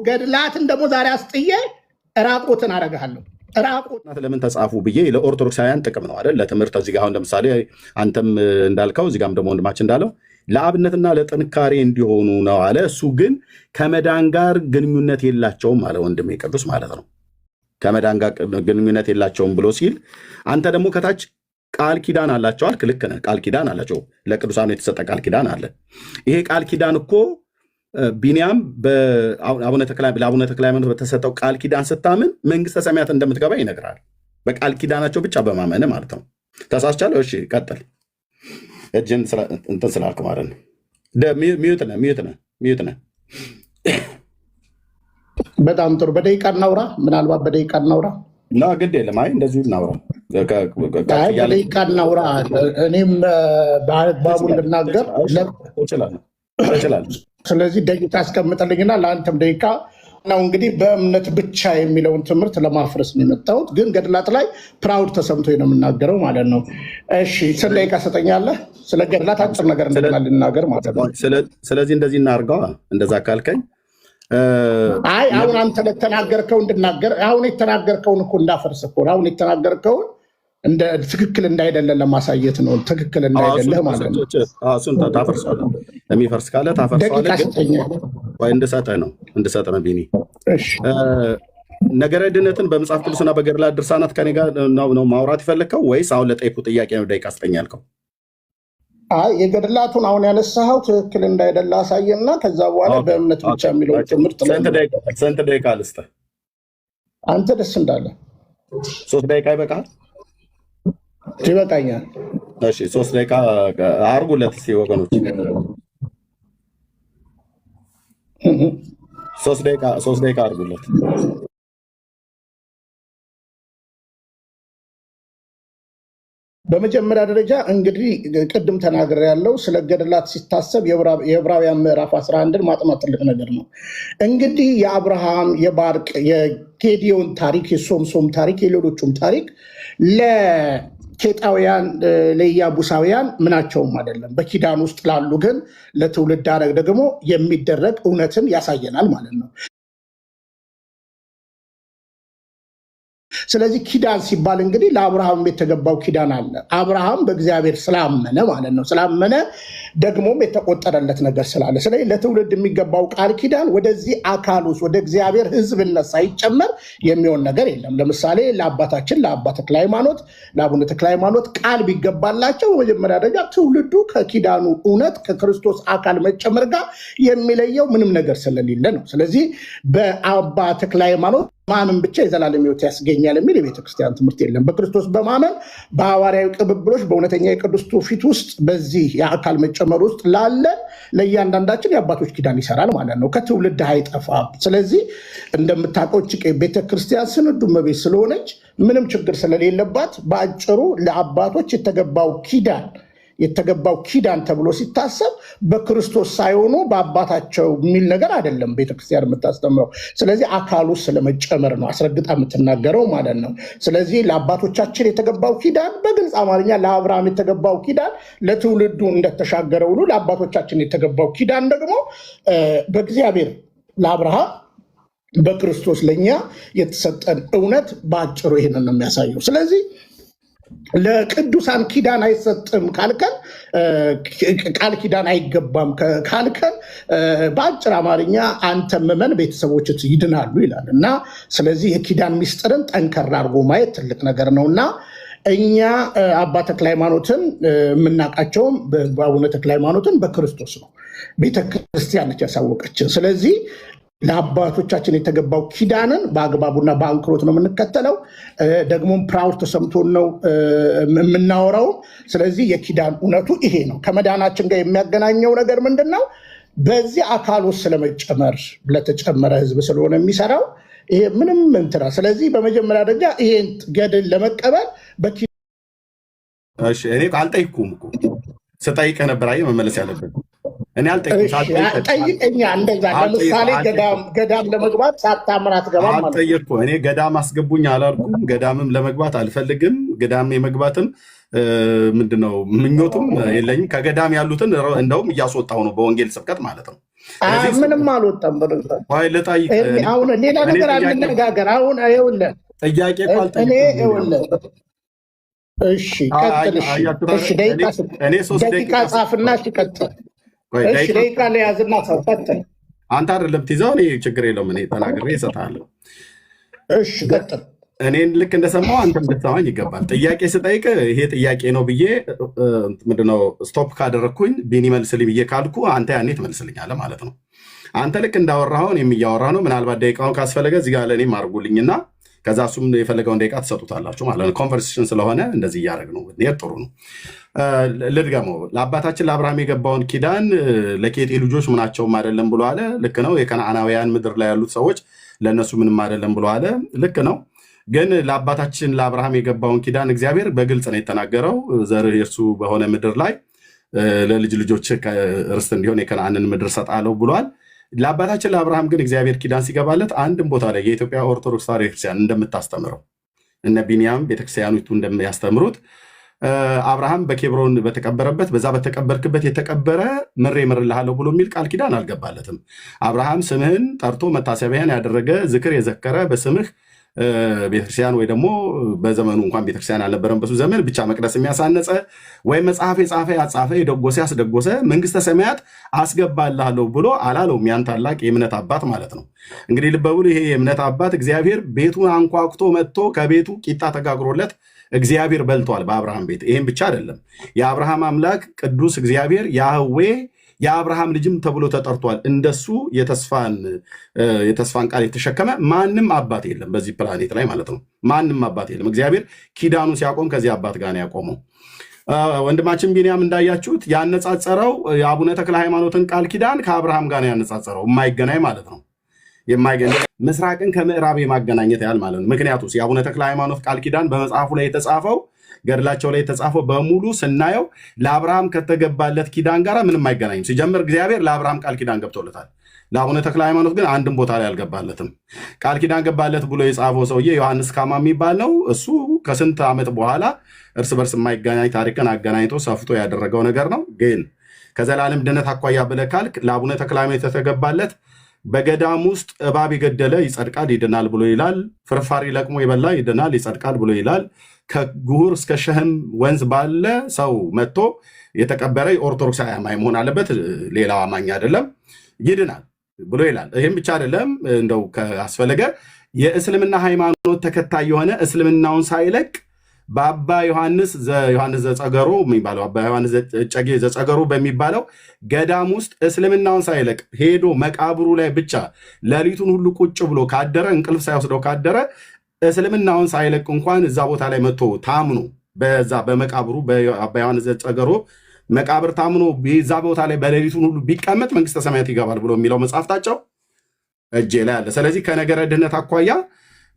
ገድላትን ደግሞ ዛሬ አስጥዬ ራቆትን አደርግሃለሁ። ራቆት ለምን ተጻፉ ብዬ ለኦርቶዶክሳውያን ጥቅም ነው አይደል? ለትምህርት እዚህ ጋር አሁን ለምሳሌ አንተም እንዳልከው እዚህ ጋርም ደግሞ ወንድማችን እንዳለው ለአብነትና ለጥንካሬ እንዲሆኑ ነው አለ። እሱ ግን ከመዳን ጋር ግንኙነት የላቸውም አለ ወንድሜ ቅዱስ ማለት ነው። ከመዳን ጋር ግንኙነት የላቸውም ብሎ ሲል አንተ ደግሞ ከታች ቃል ኪዳን አላቸው አልክ። ልክ ነህ። ቃል ኪዳን አላቸው። ለቅዱሳኑ የተሰጠ ቃል ኪዳን አለ። ይሄ ቃል ኪዳን እኮ ቢንያም ለአቡነ ተክለ ሃይማኖት በተሰጠው ቃል ኪዳን ስታምን መንግስተ ሰማያት እንደምትገባ ይነግራል። በቃል ኪዳናቸው ብቻ በማመን ማለት ነው። ተሳስቻለሁ? እሺ ቀጥል። እጅን እንትን ስላልክ ማለት ነው። ሚዩት ነህ። በጣም ጥሩ። በደቂቃ እናውራ። ምናልባት በደቂቃ እናውራ። ግድ የለም። አይ እንደዚሁ እናውራ። በደቂቃ እናውራ። እኔም በአግባቡ እንድናገር እችላለሁ። ስለዚህ ደቂቃ አስቀምጠልኝና ለአንተም ደቂቃ ነው። እንግዲህ በእምነት ብቻ የሚለውን ትምህርት ለማፍረስ ነው የመጣሁት፣ ግን ገድላት ላይ ፕራውድ ተሰምቶ ነው የምናገረው ማለት ነው። እሺ ስለ ደቂቃ ሰጠኛለህ። ስለ ገድላት አጭር ነገር እንደገና ልናገር ማለት ነው። ስለዚህ እንደዚህ እናድርገዋ። እንደዛ ካልከኝ አይ አሁን አንተ ለተናገርከው እንድናገር አሁን የተናገርከውን እኮ እንዳፈርስ እኮ አሁን የተናገርከውን እንደ ትክክል እንዳይደለ ለማሳየት ነው። ትክክል እንዳይደለ ማለት ነው። እሱን ታፈርሳለህ። የሚፈርስ ካለ ታፈርሳለህ። እንድሰጥህ ነው ቢኒ። ነገረ ድነትን በመጽሐፍ ቅዱስና በገድላት ድርሳናት ከኔ ጋር ነው ማውራት የፈለግከው ወይስ አሁን ለጠይቁ ጥያቄ ነው ደቂቃ ስጠኝ ያልከው? አይ የገድላቱን አሁን ያነሳኸው ትክክል እንዳይደለ አሳየና ከዛ በኋላ በእምነት ብቻ የሚለው ትምህርት ስንት ደቂቃ ልስጥህ? አንተ ደስ እንዳለ 3 ደቂቃ ይበቃል? ይበቃኛል። እሺ 3 ደቂቃ አርጉለት እስኪ ወገኖች። 3 ደቂቃ አርጉለት። በመጀመሪያ ደረጃ እንግዲህ ቅድም ተናግሬ ያለው ስለ ገድላት ሲታሰብ የዕብራውያን ምዕራፍ 11ን ማጥናት ትልቅ ነገር ነው። እንግዲህ የአብርሃም፣ የባርቅ፣ የጌዲዮን ታሪክ፣ የሶምሶም ታሪክ፣ የሌሎቹም ታሪክ ለኬጣውያን ለኢያቡሳውያን ምናቸውም አይደለም። በኪዳን ውስጥ ላሉ ግን ለትውልድ ሐረግ ደግሞ የሚደረግ እውነትን ያሳየናል ማለት ነው። ስለዚህ ኪዳን ሲባል እንግዲህ ለአብርሃም የተገባው ኪዳን አለ። አብርሃም በእግዚአብሔር ስላመነ ማለት ነው። ስላመነ ደግሞም የተቆጠረለት ነገር ስላለ፣ ስለዚህ ለትውልድ የሚገባው ቃል ኪዳን ወደዚህ አካል ውስጥ ወደ እግዚአብሔር ሕዝብነት ሳይጨመር የሚሆን ነገር የለም። ለምሳሌ ለአባታችን ለአባ ተክለ ሃይማኖት ለአቡነ ተክለ ሃይማኖት ቃል ቢገባላቸው በመጀመሪያ ደረጃ ትውልዱ ከኪዳኑ እውነት ከክርስቶስ አካል መጨመር ጋር የሚለየው ምንም ነገር ስለሌለ ነው። ስለዚህ በአባ ተክለ ሃይማኖት ማመን ብቻ የዘላለም ሕይወት ያስገኛል የሚል የቤተክርስቲያን ትምህርት የለም። በክርስቶስ በማመን በሐዋርያዊ ቅብብሎች በእውነተኛ የቅዱስ ትውፊት ውስጥ በዚህ የአካል መጨመር ውስጥ ላለ ለእያንዳንዳችን የአባቶች ኪዳን ይሰራል ማለት ነው። ከትውልድ አይጠፋም። ስለዚህ እንደምታውቀው ቤተክርስቲያን ስንዱ እመቤት ስለሆነች ምንም ችግር ስለሌለባት በአጭሩ ለአባቶች የተገባው ኪዳን ተብሎ ሲታሰብ በክርስቶስ ሳይሆኑ በአባታቸው የሚል ነገር አይደለም ቤተክርስቲያን የምታስተምረው። ስለዚህ አካሉ ስለመጨመር ነው አስረግጣ የምትናገረው ማለት ነው። ስለዚህ ለአባቶቻችን የተገባው ኪዳን በግልጽ አማርኛ ለአብርሃም የተገባው ኪዳን ለትውልዱ እንደተሻገረ ሁሉ ለአባቶቻችን የተገባው ኪዳን ደግሞ በእግዚአብሔር ለአብርሃም በክርስቶስ ለእኛ የተሰጠን እውነት በአጭሩ ይሄንን ነው የሚያሳየው። ስለዚህ ለቅዱሳን ኪዳን አይሰጥም ካልከን ቃል ኪዳን አይገባም ካልከን በአጭር አማርኛ አንተ መመን ቤተሰቦች ይድናሉ ይላል እና ስለዚህ የኪዳን ሚስጥርን ጠንከር አድርጎ ማየት ትልቅ ነገር ነው እና እኛ አባ ተክለ ሃይማኖትን የምናውቃቸውም በአቡነ ተክለ ሃይማኖትን በክርስቶስ ነው። ቤተክርስቲያን ነች ያሳወቀችን። ስለዚህ ለአባቶቻችን የተገባው ኪዳንን በአግባቡና በአንክሮት ነው የምንከተለው። ደግሞም ፕራውድ ተሰምቶን ነው የምናወራው። ስለዚህ የኪዳን እውነቱ ይሄ ነው። ከመዳናችን ጋር የሚያገናኘው ነገር ምንድን ነው? በዚህ አካል ውስጥ ስለመጨመር ለተጨመረ ሕዝብ ስለሆነ የሚሰራው ይሄ ምንም እንትና። ስለዚህ በመጀመሪያ ደረጃ ይሄን ገድል ለመቀበል እኔ አልጠይኩም እኮ ስጠይቅህ ነበር። አየህ መመለስ ያለብን እኔ ጠይቀኛ እንደዛ ለምሳሌ ገዳም ለመግባት ሳታምር አትገባም ማለት ነው። እኔ ገዳም አስገቡኝ አላልኩም። ገዳምም ለመግባት አልፈልግም። ገዳም የመግባትም ምንድነው ምኞቱም የለኝም። ከገዳም ያሉትን እንደውም እያስወጣው ነው በወንጌል ስብከት ማለት ነው። ምንም አልወጣም። አሁን ሌላ ነገር አንነጋገር። አሁን ይኸውልህ ጥያቄ እሺ ቀጥል። እሺ ደቂቃ ጻፍና ቀጥል። እሺ ደቂቃ ለያዝና ሰው ቀጥል። አንተ አይደለም ትይዘው፣ እኔ ችግር የለውም እኔ ተናግሬ እሰጥሃለሁ። እሺ ቀጥል። እኔን ልክ እንደሰማው አንተ እንድትሰማኝ ይገባል። ጥያቄ ስጠይቅ ይሄ ጥያቄ ነው ብዬ ምንድነው ስቶፕ ካደረግኩኝ ቢኒ መልስልኝ ብዬ ካልኩ አንተ ያኔ ትመልስልኛለህ ማለት ነው። አንተ ልክ እንዳወራኸውን የሚያወራ ነው። ምናልባት ደቂቃውን ካስፈለገ እዚህ ጋር ለእኔም አድርጉልኝና ከዛ እሱም የፈለገውን ደቂቃ ትሰጡታላችሁ ማለት ነው። ኮንቨርሴሽን ስለሆነ እንደዚህ እያደረግ ነው። ጥሩ ነው። ልድገመው። ለአባታችን ለአብርሃም የገባውን ኪዳን ለኬጤ ልጆች ምናቸውም አይደለም ብሎ አለ። ልክ ነው። የከነዓናውያን ምድር ላይ ያሉት ሰዎች ለእነሱ ምንም አይደለም ብሎ አለ። ልክ ነው። ግን ለአባታችን ለአብርሃም የገባውን ኪዳን እግዚአብሔር በግልጽ ነው የተናገረው። ዘርህ የእርሱ በሆነ ምድር ላይ ለልጅ ልጆች ርስት እንዲሆን የከነዓንን ምድር ሰጣለሁ ብሏል። ለአባታችን ለአብርሃም ግን እግዚአብሔር ኪዳን ሲገባለት አንድም ቦታ ላይ የኢትዮጵያ ኦርቶዶክስ ተዋሕዶ ቤተክርስቲያን እንደምታስተምረው እነ ቢንያም ቤተክርስቲያኒቱ እንደሚያስተምሩት አብርሃም በኬብሮን በተቀበረበት በዛ በተቀበርክበት የተቀበረ ምሬ እምርልሃለሁ ብሎ የሚል ቃል ኪዳን አልገባለትም። አብርሃም ስምህን ጠርቶ መታሰቢያን ያደረገ ዝክር የዘከረ በስምህ ቤተክርስቲያን ወይ ደግሞ በዘመኑ እንኳን ቤተክርስቲያን አልነበረም በሱ ዘመን ብቻ መቅደስ የሚያሳነጸ ወይም መጽሐፍ የጻፈ ያጻፈ የደጎሰ ያስደጎሰ መንግስተ ሰማያት አስገባልሃለሁ ብሎ አላለውም። ያን ታላቅ የእምነት አባት ማለት ነው። እንግዲህ ልብ በሉ፣ ይሄ የእምነት አባት እግዚአብሔር ቤቱን አንኳኩቶ መጥቶ ከቤቱ ቂጣ ተጋግሮለት እግዚአብሔር በልቷል በአብርሃም ቤት። ይህም ብቻ አይደለም፣ የአብርሃም አምላክ ቅዱስ እግዚአብሔር ያህዌ የአብርሃም ልጅም ተብሎ ተጠርቷል። እንደሱ የተስፋን ቃል የተሸከመ ማንም አባት የለም በዚህ ፕላኔት ላይ ማለት ነው። ማንም አባት የለም። እግዚአብሔር ኪዳኑን ሲያቆም ከዚህ አባት ጋር ነው ያቆመው። ወንድማችን ቢንያም እንዳያችሁት ያነጻጸረው የአቡነ ተክለ ሃይማኖትን ቃል ኪዳን ከአብርሃም ጋር ነው ያነጻጸረው። የማይገናኝ ማለት ነው። ምስራቅን ከምዕራብ የማገናኘት ያህል ማለት ነው። ምክንያቱም የአቡነ ተክለ ሃይማኖት ቃል ኪዳን በመጽሐፉ ላይ የተጻፈው ገድላቸው ላይ የተጻፈው በሙሉ ስናየው ለአብርሃም ከተገባለት ኪዳን ጋር ምንም አይገናኝም። ሲጀምር እግዚአብሔር ለአብርሃም ቃል ኪዳን ገብቶለታል። ለአቡነ ተክለ ሃይማኖት ግን አንድም ቦታ ላይ አልገባለትም። ቃል ኪዳን ገባለት ብሎ የጻፈው ሰውዬ ዮሐንስ ካማ የሚባል ነው። እሱ ከስንት ዓመት በኋላ እርስ በርስ የማይገናኝ ታሪክን አገናኝቶ ሰፍቶ ያደረገው ነገር ነው። ግን ከዘላለም ድነት አኳያ ብለህ ካልክ ለአቡነ ተክለ ሃይማኖት የተገባለት በገዳም ውስጥ እባብ የገደለ ይጸድቃል ይድናል ብሎ ይላል። ፍርፋሪ ለቅሞ የበላ ይድናል ይጸድቃል ብሎ ይላል። ከጉሁር እስከ ሸህም ወንዝ ባለ ሰው መጥቶ የተቀበረ የኦርቶዶክስ አማኝ መሆን አለበት፣ ሌላው አማኝ አይደለም፣ ይድናል ብሎ ይላል። ይህም ብቻ አይደለም፣ እንደው ካስፈለገ የእስልምና ሃይማኖት ተከታይ የሆነ እስልምናውን ሳይለቅ በአባ ዮሐንስ ዘጸገሮ የሚባለው አባ ዮሐንስ እጨጌ ዘጸገሮ በሚባለው ገዳም ውስጥ እስልምናውን ሳይለቅ ሄዶ መቃብሩ ላይ ብቻ ሌሊቱን ሁሉ ቁጭ ብሎ ካደረ እንቅልፍ ሳይወስደው ካደረ እስልምናውን ሳይለቅ እንኳን እዛ ቦታ ላይ መጥቶ ታምኖ በዛ በመቃብሩ በአባ ዮሐንስ ዘጸገሮ መቃብር ታምኖ እዛ ቦታ ላይ በሌሊቱን ሁሉ ቢቀመጥ መንግስተ ሰማያት ይገባል ብሎ የሚለው መጽሐፍታቸው እጄ ላይ አለ። ስለዚህ ከነገረ ድህነት አኳያ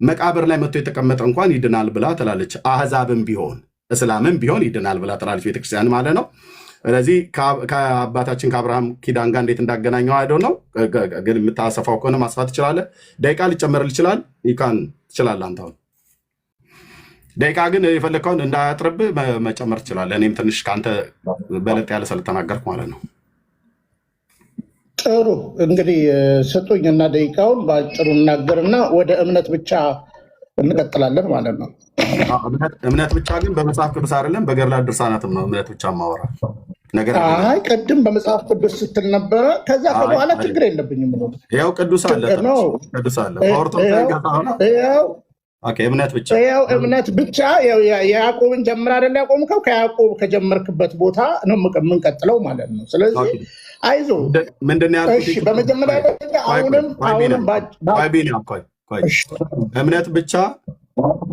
መቃብር ላይ መጥቶ የተቀመጠ እንኳን ይድናል ብላ ትላለች። አህዛብም ቢሆን እስላምም ቢሆን ይድናል ብላ ትላለች ቤተክርስቲያን ማለት ነው። ስለዚህ ከአባታችን ከአብርሃም ኪዳን ጋር እንዴት እንዳገናኘው አይደው ነው። ግን የምታሰፋው ከሆነ ማስፋት ትችላለህ። ደቂቃ ሊጨመርል ይችላል። ይካን ትችላለህ አንተ አሁን ደቂቃ ግን የፈለግከውን እንዳያጥርብህ መጨመር ትችላለህ። እኔም ትንሽ ከአንተ በለጥ ያለ ስለተናገርኩ ማለት ነው። ጥሩ እንግዲህ ስጡኝ እና ደቂቃውን በአጭሩ እናገርና ወደ እምነት ብቻ እንቀጥላለን ማለት ነው። እምነት ብቻ ግን በመጽሐፍ ቅዱስ አይደለም፣ በገድላት ድርሳናትም ነው እምነት ብቻ ማወራ ነገር። አይ ቅድም በመጽሐፍ ቅዱስ ስትል ነበረ። ከዛ በኋላ ችግር የለብኝም ነው። ያው ቅዱስ አለ ቅዱስ አለ እምነት ብቻ ያው እምነት ብቻ የያዕቆብን ጀምር አይደል ያቆምከው? ከያዕቆብ ከጀመርክበት ቦታ ነው የምንቀጥለው ማለት ነው። ስለዚህ አይዞ ምንድን ነው ያልኩት? በመጀመሪያ አሁንም እምነት ብቻ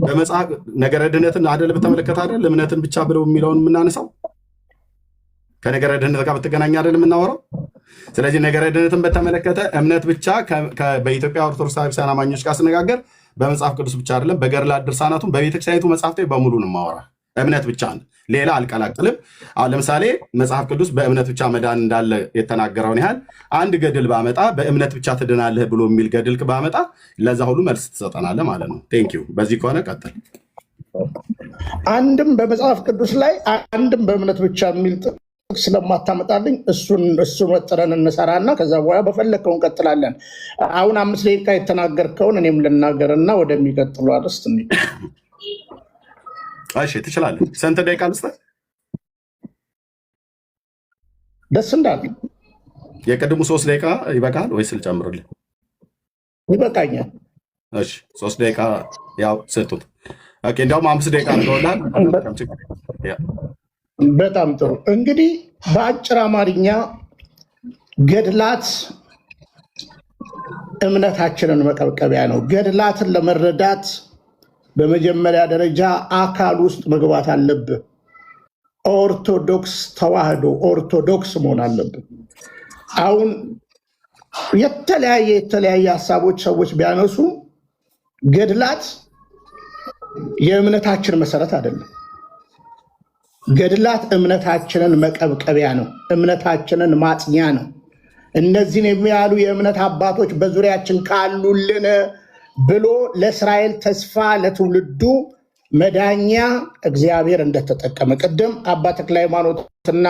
በመጽሐፍ ነገረ ድህነትን አደል በተመለከተ አደል እምነትን ብቻ ብለው የሚለውን የምናነሳው ከነገረ ድህነት ጋር በተገናኘ አደል የምናወራው። ስለዚህ ነገረ ድህነትን በተመለከተ እምነት ብቻ በኢትዮጵያ ኦርቶዶክስ ቤተክርስቲያን አማኞች ጋር ስነጋገር በመጽሐፍ ቅዱስ ብቻ አይደለም፣ በገድላት ድርሳናቱም በቤተክርስቲያኒቱ መጽሐፍት በሙሉ ነው የማወራ። እምነት ብቻ ሌላ አልቀላቅልም። አሁን ለምሳሌ መጽሐፍ ቅዱስ በእምነት ብቻ መዳን እንዳለ የተናገረውን ያህል አንድ ገድል ባመጣ በእምነት ብቻ ትድናለህ ብሎ የሚል ገድል ባመጣ ለዛ ሁሉ መልስ ትሰጠናለህ ማለት ነው። ቴንኪው። በዚህ ከሆነ ቀጥል። አንድም በመጽሐፍ ቅዱስ ላይ አንድም በእምነት ብቻ የሚል ስለማታመጣልኝ እሱን ወጥረን እንሰራና ከዛ በኋላ በፈለከው እንቀጥላለን። አሁን 5 ደቂቃ የተናገርከውን እኔም ልናገርና ወደሚቀጥሉ አርስት እንዴ። እሺ ትችላለህ። ስንት ደቂቃ ልስጥህ? ደስ እንዳለ የቀድሙ 3 ደቂቃ ይበቃል ወይስ ልጨምርልህ? ይበቃኛል። እሺ 3 ደቂቃ ያው ሰጡት። ኦኬ እንደውም 5 ደቂቃ አድርገውላል። በጣም ጥሩ። እንግዲህ በአጭር አማርኛ ገድላት እምነታችንን መቀብቀቢያ ነው። ገድላትን ለመረዳት በመጀመሪያ ደረጃ አካል ውስጥ መግባት አለብህ። ኦርቶዶክስ ተዋህዶ ኦርቶዶክስ መሆን አለብህ። አሁን የተለያየ ሀሳቦች ሰዎች ቢያነሱ ገድላት የእምነታችን መሰረት አይደለም። ገድላት እምነታችንን መቀብቀቢያ ነው። እምነታችንን ማጽኛ ነው። እነዚህን የሚያሉ የእምነት አባቶች በዙሪያችን ካሉልን ብሎ ለእስራኤል ተስፋ ለትውልዱ መዳኛ እግዚአብሔር እንደተጠቀመ ቅድም አባ ተክለ ሃይማኖትና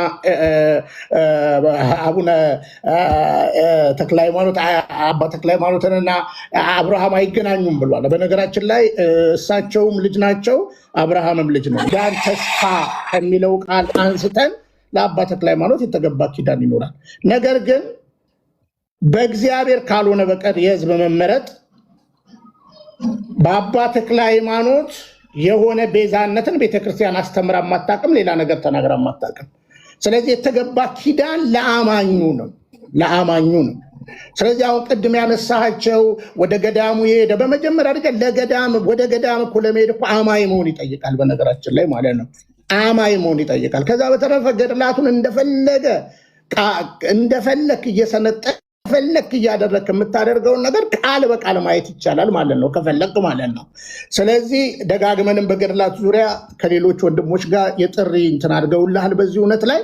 አቡነ ተክለ ሃይማኖት አባ ተክለ ሃይማኖትንና አብርሃም አይገናኙም ብሏል። በነገራችን ላይ እሳቸውም ልጅ ናቸው፣ አብርሃምም ልጅ ነው። ያን ተስፋ ከሚለው ቃል አንስተን ለአባ ተክለ ሃይማኖት የተገባ ኪዳን ይኖራል። ነገር ግን በእግዚአብሔር ካልሆነ በቀር የህዝብ መመረጥ በአባ ተክለ ሃይማኖት የሆነ ቤዛነትን ቤተክርስቲያን አስተምራ ማታቀም፣ ሌላ ነገር ተናግራ ማታቀም። ስለዚህ የተገባ ኪዳን ለአማኙ ነው። ስለዚህ አሁን ቅድም ያነሳቸው ወደ ገዳሙ የሄደ በመጀመሪያ አድርገን ወደ ገዳም እኮ ለመሄድ እኮ አማኝ መሆን ይጠይቃል። በነገራችን ላይ ማለት ነው አማኝ መሆን ይጠይቃል። ከዛ በተረፈ ገድላቱን እንደፈለክ እየሰነጠ ፈለክ እያደረክ የምታደርገውን ነገር ቃል በቃል ማየት ይቻላል ማለት ነው፣ ከፈለክ ማለት ነው። ስለዚህ ደጋግመንም በገድላት ዙሪያ ከሌሎች ወንድሞች ጋር የጥሪ እንትን አድርገውልሃል። በዚህ እውነት ላይ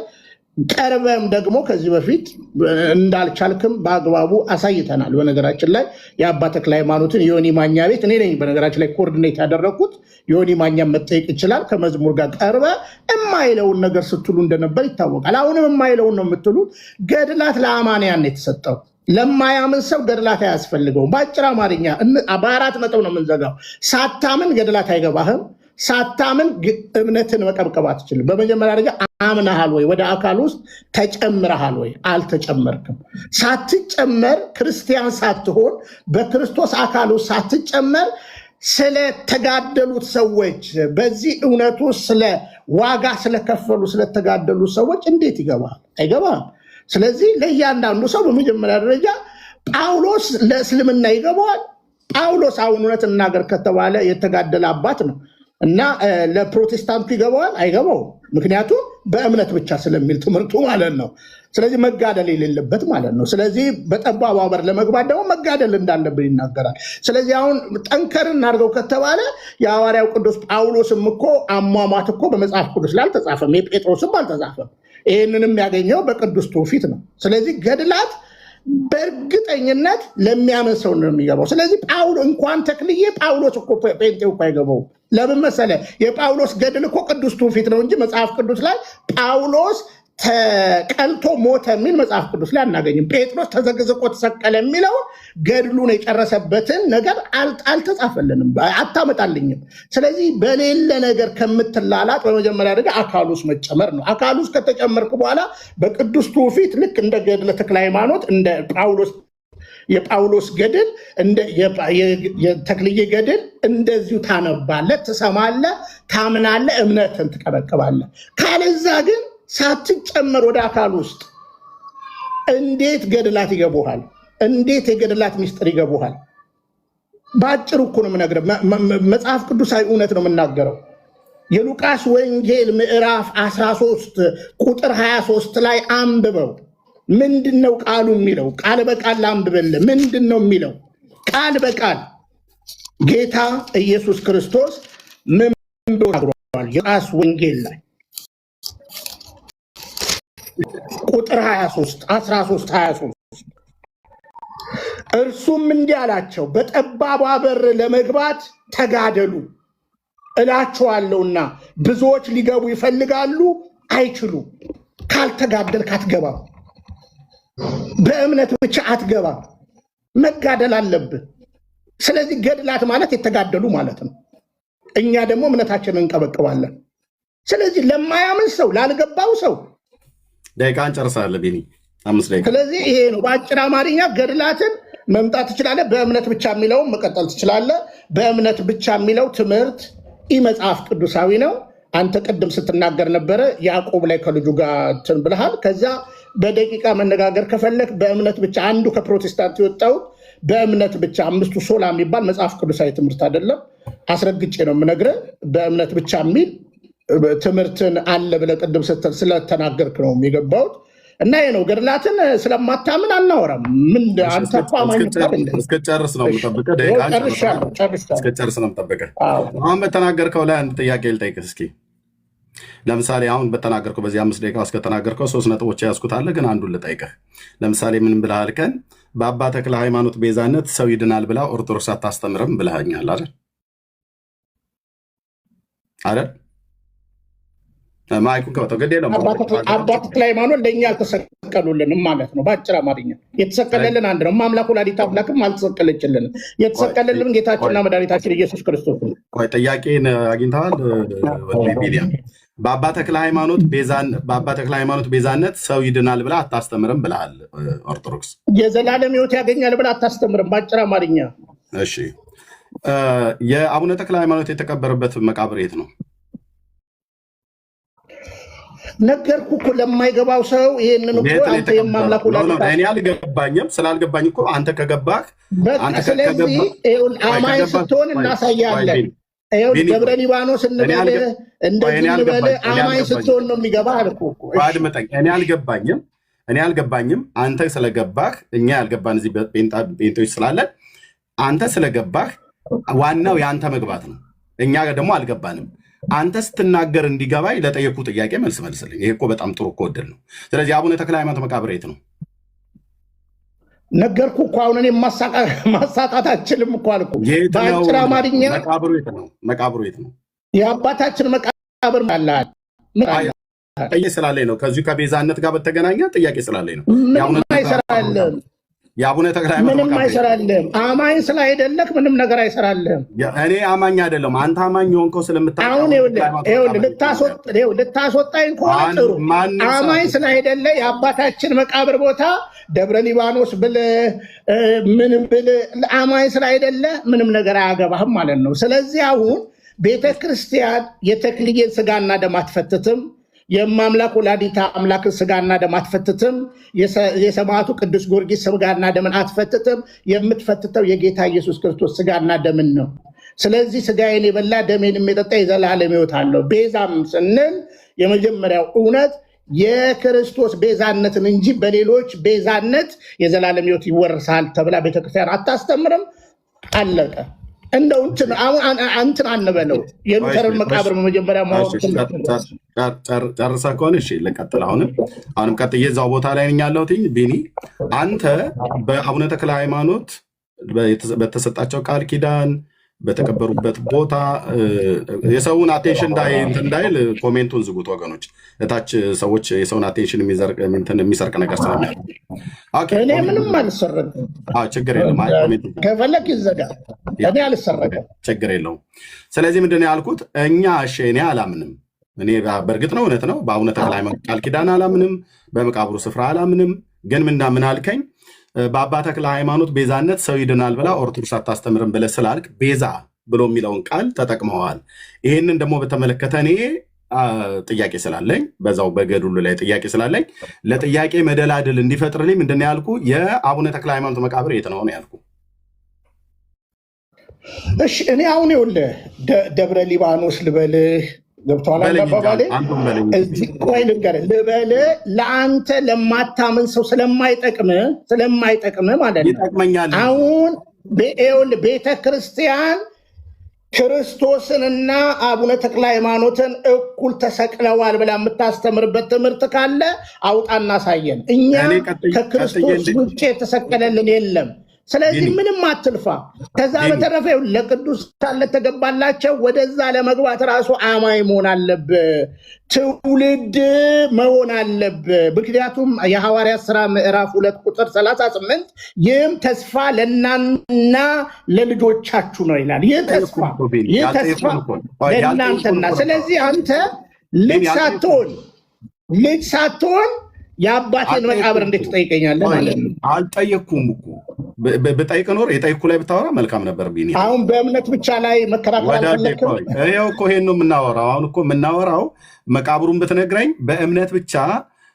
ቀርበም ደግሞ ከዚህ በፊት እንዳልቻልክም በአግባቡ አሳይተናል። በነገራችን ላይ የአባ ተክለ ሃይማኖትን ዮኒ ማኛ ቤት እኔ ነኝ በነገራችን ላይ ኮኦርዲኔት ያደረግኩት። ዮኒ ማኛ መጠየቅ ይችላል። ከመዝሙር ጋር ቀርበ የማይለውን ነገር ስትሉ እንደነበር ይታወቃል። አሁንም የማይለውን ነው የምትሉት። ገድላት ለአማንያን የተሰጠው ለማያምን ሰው ገድላት አያስፈልገውም። በአጭር አማርኛ በ4 ነጥብ ነው የምንዘጋው። ሳታምን ገድላት አይገባህም። ሳታምን እምነትን መቀብቀብ አትችልም። በመጀመሪያ ደረጃ አምናሃል ወይ? ወደ አካል ውስጥ ተጨምረሃል ወይ? አልተጨመርክም። ሳትጨመር ክርስቲያን ሳትሆን በክርስቶስ አካል ውስጥ ሳትጨመር ስለተጋደሉት ሰዎች በዚህ እውነቱ ስለ ዋጋ ስለከፈሉ ስለተጋደሉ ሰዎች እንዴት ይገባል? አይገባም። ስለዚህ ለእያንዳንዱ ሰው በመጀመሪያ ደረጃ ጳውሎስ ለእስልምና ይገባዋል። ጳውሎስ አሁን እውነት እናገር ከተባለ የተጋደለ አባት ነው እና ለፕሮቴስታንቱ ይገባዋል? አይገባውም። ምክንያቱም በእምነት ብቻ ስለሚል ትምህርቱ ማለት ነው። ስለዚህ መጋደል የሌለበት ማለት ነው። ስለዚህ በጠባቧ በር ለመግባት ደግሞ መጋደል እንዳለብን ይናገራል። ስለዚህ አሁን ጠንከር እናድርገው ከተባለ የሐዋርያው ቅዱስ ጳውሎስም እኮ አሟሟት እኮ በመጽሐፍ ቅዱስ ላይ አልተጻፈም፣ የጴጥሮስም አልተጻፈም። ይህንንም ያገኘው በቅዱስ ትውፊት ነው። ስለዚህ ገድላት በእርግጠኝነት ለሚያምን ሰው ነው የሚገባው። ስለዚህ እንኳን ተክልዬ ጳውሎስ እኮ ጴንጤው እኮ አይገባው። ለምን መሰለ? የጳውሎስ ገድል እኮ ቅዱስ ትውፊት ነው እንጂ መጽሐፍ ቅዱስ ላይ ጳውሎስ ተቀልቶ ሞተ የሚል መጽሐፍ ቅዱስ ላይ አናገኝም። ጴጥሮስ ተዘግዝቆ ተሰቀለ የሚለው ገድሉን የጨረሰበትን ነገር አልተጻፈልንም፣ አታመጣልኝም። ስለዚህ በሌለ ነገር ከምትላላጥ በመጀመሪያ ደረጃ አካል ውስጥ መጨመር ነው። አካል ውስጥ ከተጨመርክ በኋላ በቅዱስ ትውፊት ልክ እንደ ገድለ ተክለ ሃይማኖት እንደ የጳውሎስ ገድል የተክልዬ ገድል እንደዚሁ ታነባለህ፣ ትሰማለህ፣ ታምናለህ፣ እምነትን ትቀበቅባለህ። ካለዛ ግን ሳትጨመር ወደ አካል ውስጥ እንዴት ገድላት ይገቡሃል? እንዴት የገድላት ሚስጥር ይገቡሃል? በአጭሩ እኮ ነው የምነግርህ። መጽሐፍ ቅዱሳዊ እውነት ነው የምናገረው። የሉቃስ ወንጌል ምዕራፍ 13 ቁጥር 23 ላይ አንብበው። ምንድን ነው ቃሉ የሚለው? ቃል በቃል ላንብብልህ። ምንድን ነው የሚለው? ቃል በቃል ጌታ ኢየሱስ ክርስቶስ ምን ብሎ ተናግሯል? የሉቃስ ወንጌል ላይ ቁጥር 13 እርሱም እንዲህ አላቸው፣ በጠባቧ በር ለመግባት ተጋደሉ እላችኋለሁና ብዙዎች ሊገቡ ይፈልጋሉ፣ አይችሉም። ካልተጋደልክ አትገባም። በእምነት ብቻ አትገባም። መጋደል አለብህ። ስለዚህ ገድላት ማለት የተጋደሉ ማለት ነው። እኛ ደግሞ እምነታችንን እንቀበቅባለን። ስለዚህ ለማያምን ሰው ላልገባው ሰው ደቂቃን ጨርሳለህ ቢኒ 5 ደቂቃ። ስለዚህ ይሄ ነው በአጭር አማርኛ ገድላትን መምጣት ትችላለህ። በእምነት ብቻ የሚለውን መቀጠል ትችላለህ። በእምነት ብቻ የሚለው ትምህርት መጽሐፍ ቅዱሳዊ ነው። አንተ ቅድም ስትናገር ነበረ ያዕቆብ ላይ ከልጁ ጋር እንትን ብለሃል። ከዛ በደቂቃ መነጋገር ከፈለክ በእምነት ብቻ አንዱ ከፕሮቴስታንት የወጣሁት በእምነት ብቻ አምስቱ ሶላ የሚባል መጽሐፍ ቅዱሳዊ ትምህርት አይደለም። አስረግጬ ነው የምነግርህ። በእምነት ብቻ የሚል ትምህርትን አለ ብለህ ቅድም ስለተናገርክ ነው የሚገባውት። እና ይሄ ነው ገድላትን ስለማታምን አናወራም። ምን አንተ እስከጨርስ ነው የምጠብቀህ። እስከጨርስ ነው የምጠብቀህ። አሁን በተናገርከው ላይ አንድ ጥያቄ ልጠይቅህ እስኪ። ለምሳሌ አሁን በተናገርከው በዚህ 5 ደቂቃ እስከተናገርከው 3 ነጥቦች ያዝኩት አለ፣ ግን አንዱን ልጠይቅህ። ለምሳሌ ምን ብለሃል? ቀን በአባ ተክለ ሃይማኖት ቤዛነት ሰው ይድናል ብላ ኦርቶዶክስ አታስተምርም ብለኸኛል አይደል? አይደል? ማይኩን ከወጣው ገዴ ነው። አባ ተክለ ሃይማኖት ለእኛ አልተሰቀሉልንም ማለት ነው። በአጭር አማርኛ የተሰቀለልን አንድ ነው። አምላክ ወላዲተ አምላክም አልተሰቀለችልንም። የተሰቀለልን ጌታችንና መድኃኒታችን ኢየሱስ ክርስቶስ ነው። ቆይ ጥያቄን አግኝተዋል? ቢሊያ በአባ ተክለ ሃይማኖት ቤዛነት ሰው ይድናል ብላ አታስተምርም ብለሃል ኦርቶዶክስ። የዘላለም ሕይወት ያገኛል ብላ አታስተምርም በአጭር አማርኛ። እሺ፣ የአቡነ ተክለ ሃይማኖት የተቀበረበት መቃብር የት ነው? ነገርኩህ እኮ ለማይገባው ሰው ይሄንን እኮ አንተ የማምላክ ወላዲተ እኔ አልገባኝም። ስላልገባኝ እኮ አንተ ከገባህ ስለዚህ አማኝ ስትሆን እናሳያለን። ደብረ ሊባኖስ እንበልህ እንደዚህ እንበልህ አማኝ ስትሆን ነው የሚገባህ አልኩህ እኮ። አድምጠኝ። እኔ አልገባኝም። አንተ ስለገባህ እኛ ያልገባን እዚህ ጴንጤዎች ስላለን አንተ ስለገባህ ዋናው የአንተ መግባት ነው። እኛ ደግሞ አልገባንም። አንተ ስትናገር እንዲገባኝ ለጠየቁ ጥያቄ መልስ መልስልኝ። ይሄ እኮ በጣም ጥሩ እኮ ዕድል ነው። ስለዚህ አቡነ ተክለ ሃይማኖት መቃብር የት ነው? ነገርኩህ እኮ አሁን እኔ ማሳጣት አችልም እኮ አልኩህ። በአጭር አማርኛ መቃብሩ የት ነው? የአባታችን መቃብር አላል ስላለኝ ነው። ከዚሁ ከቤዛነት ጋር በተገናኘ ጥያቄ ስላለኝ ነው። ምንም አይሰራልህም። የአቡነ ተክለ ሃይማኖት ምንም አይሰራልህም። አማኝ ስላይደለክ ምንም ነገር አይሰራልህም። እኔ አማኝ አይደለም። አንተ አማኝ የሆንከው አሁን ልታስወጣኝ ከሆነ ጥሩ። አማኝ ስላይደለ የአባታችን መቃብር ቦታ ደብረ ሊባኖስ ብለህ ምንም ብለህ አማኝ ስላይደለ ምንም ነገር አያገባህም ማለት ነው። ስለዚህ አሁን ቤተክርስቲያን የተክልዬን ስጋና ደም አትፈትትም። የማምላክ ወላዲተ አምላክን ስጋና ደም አትፈትትም። የሰማዕቱ ቅዱስ ጊዮርጊስ ስጋና ደምን አትፈትትም። የምትፈትተው የጌታ ኢየሱስ ክርስቶስ ስጋና ደምን ነው። ስለዚህ ስጋዬን የበላ ደሜንም የጠጣ የዘላለም ሕይወት አለው። ቤዛም ስንል የመጀመሪያው እውነት የክርስቶስ ቤዛነትን እንጂ በሌሎች ቤዛነት የዘላለም ሕይወት ይወርሳል ተብላ ቤተክርስቲያን አታስተምርም። አለቀ። እንደው እንትን አንበለው። የሉተርን መቃብር መጀመሪያ ማወቅ ጨርሳ ከሆነ እሺ ልቀጥል። አሁንም ቀጥዬ እዛው ቦታ ላይ ነኝ ያለሁት። ቢኒ አንተ በአቡነ ተክለ ሃይማኖት በተሰጣቸው ቃል ኪዳን በተቀበሩበት ቦታ የሰውን አቴንሽን እንዳይል ኮሜንቱን ዝጉት ወገኖች። እታች ሰዎች የሰውን አቴንሽን የሚሰርቅ ነገር ስለሚያል እኔ ምንም አልሰረቅም። ችግር የለም። ከፈለክ ይዘጋ። እኔ አልሰረቅም። ችግር የለውም። ስለዚህ ምንድን ነው ያልኩት? እኔ አላምንም። እኔ በእርግጥ ነው እውነት ነው በአቡነ ተክለ ሃይማኖት ቃል ኪዳን አላምንም። በመቃብሩ ስፍራ አላምንም። ግን ምን አልከኝ? በአባ ተክለ ሃይማኖት ቤዛነት ሰው ይድናል ብላ ኦርቶዶክስ አታስተምርም ብለህ ስላልክ ቤዛ ብሎ የሚለውን ቃል ተጠቅመዋል። ይህንን ደግሞ በተመለከተ እኔ ጥያቄ ስላለኝ በዛው በገድሉ ላይ ጥያቄ ስላለኝ ለጥያቄ መደላድል እንዲፈጥርልኝ ምንድን ነው ያልኩ? የአቡነ ተክለ ሃይማኖት መቃብር የት ነው ያልኩ። እሺ እኔ አሁን ይኸውልህ ደብረ ሊባኖስ ልበልህ ገብተዋል አባባሌ። ቆይ ልንገርህ ልበልህ ለአንተ ለማታምን ሰው ስለማይጠቅም ማለት ነው። አሁን ቤተ ክርስቲያን ክርስቶስንና አቡነ ተክለ ሃይማኖትን እኩል ተሰቅለዋል ብላ የምታስተምርበት ትምህርት ካለ አውጣ እናሳየን። እኛ ከክርስቶስ ውጭ የተሰቀለልን የለም። ስለዚህ ምንም አትልፋ። ከዛ በተረፈ ለቅዱሳን ለተገባላቸው ወደዛ ለመግባት ራሱ አማኝ መሆን አለብህ፣ ትውልድ መሆን አለብህ። ምክንያቱም የሐዋርያት ሥራ ምዕራፍ 2 ቁጥር 38 ይህም ተስፋ ለእናንተና ለልጆቻችሁ ነው ይላል። ይህ ተስፋ ለእናንተና። ስለዚህ አንተ ልጅ ሳትሆን የአባቴን መቃብር እንዴት ትጠይቀኛለህ ማለት ነው? አልጠየቅኩም እኮ በጠይቅ ኖር የጠይቁ ላይ ብታወራ መልካም ነበር። ቢኒ አሁን በእምነት ብቻ ላይ መከራከር አልፈለግም። ይኸው እኮ ይሄን ነው የምናወራው። አሁን እኮ የምናወራው መቃብሩን ብትነግረኝ በእምነት ብቻ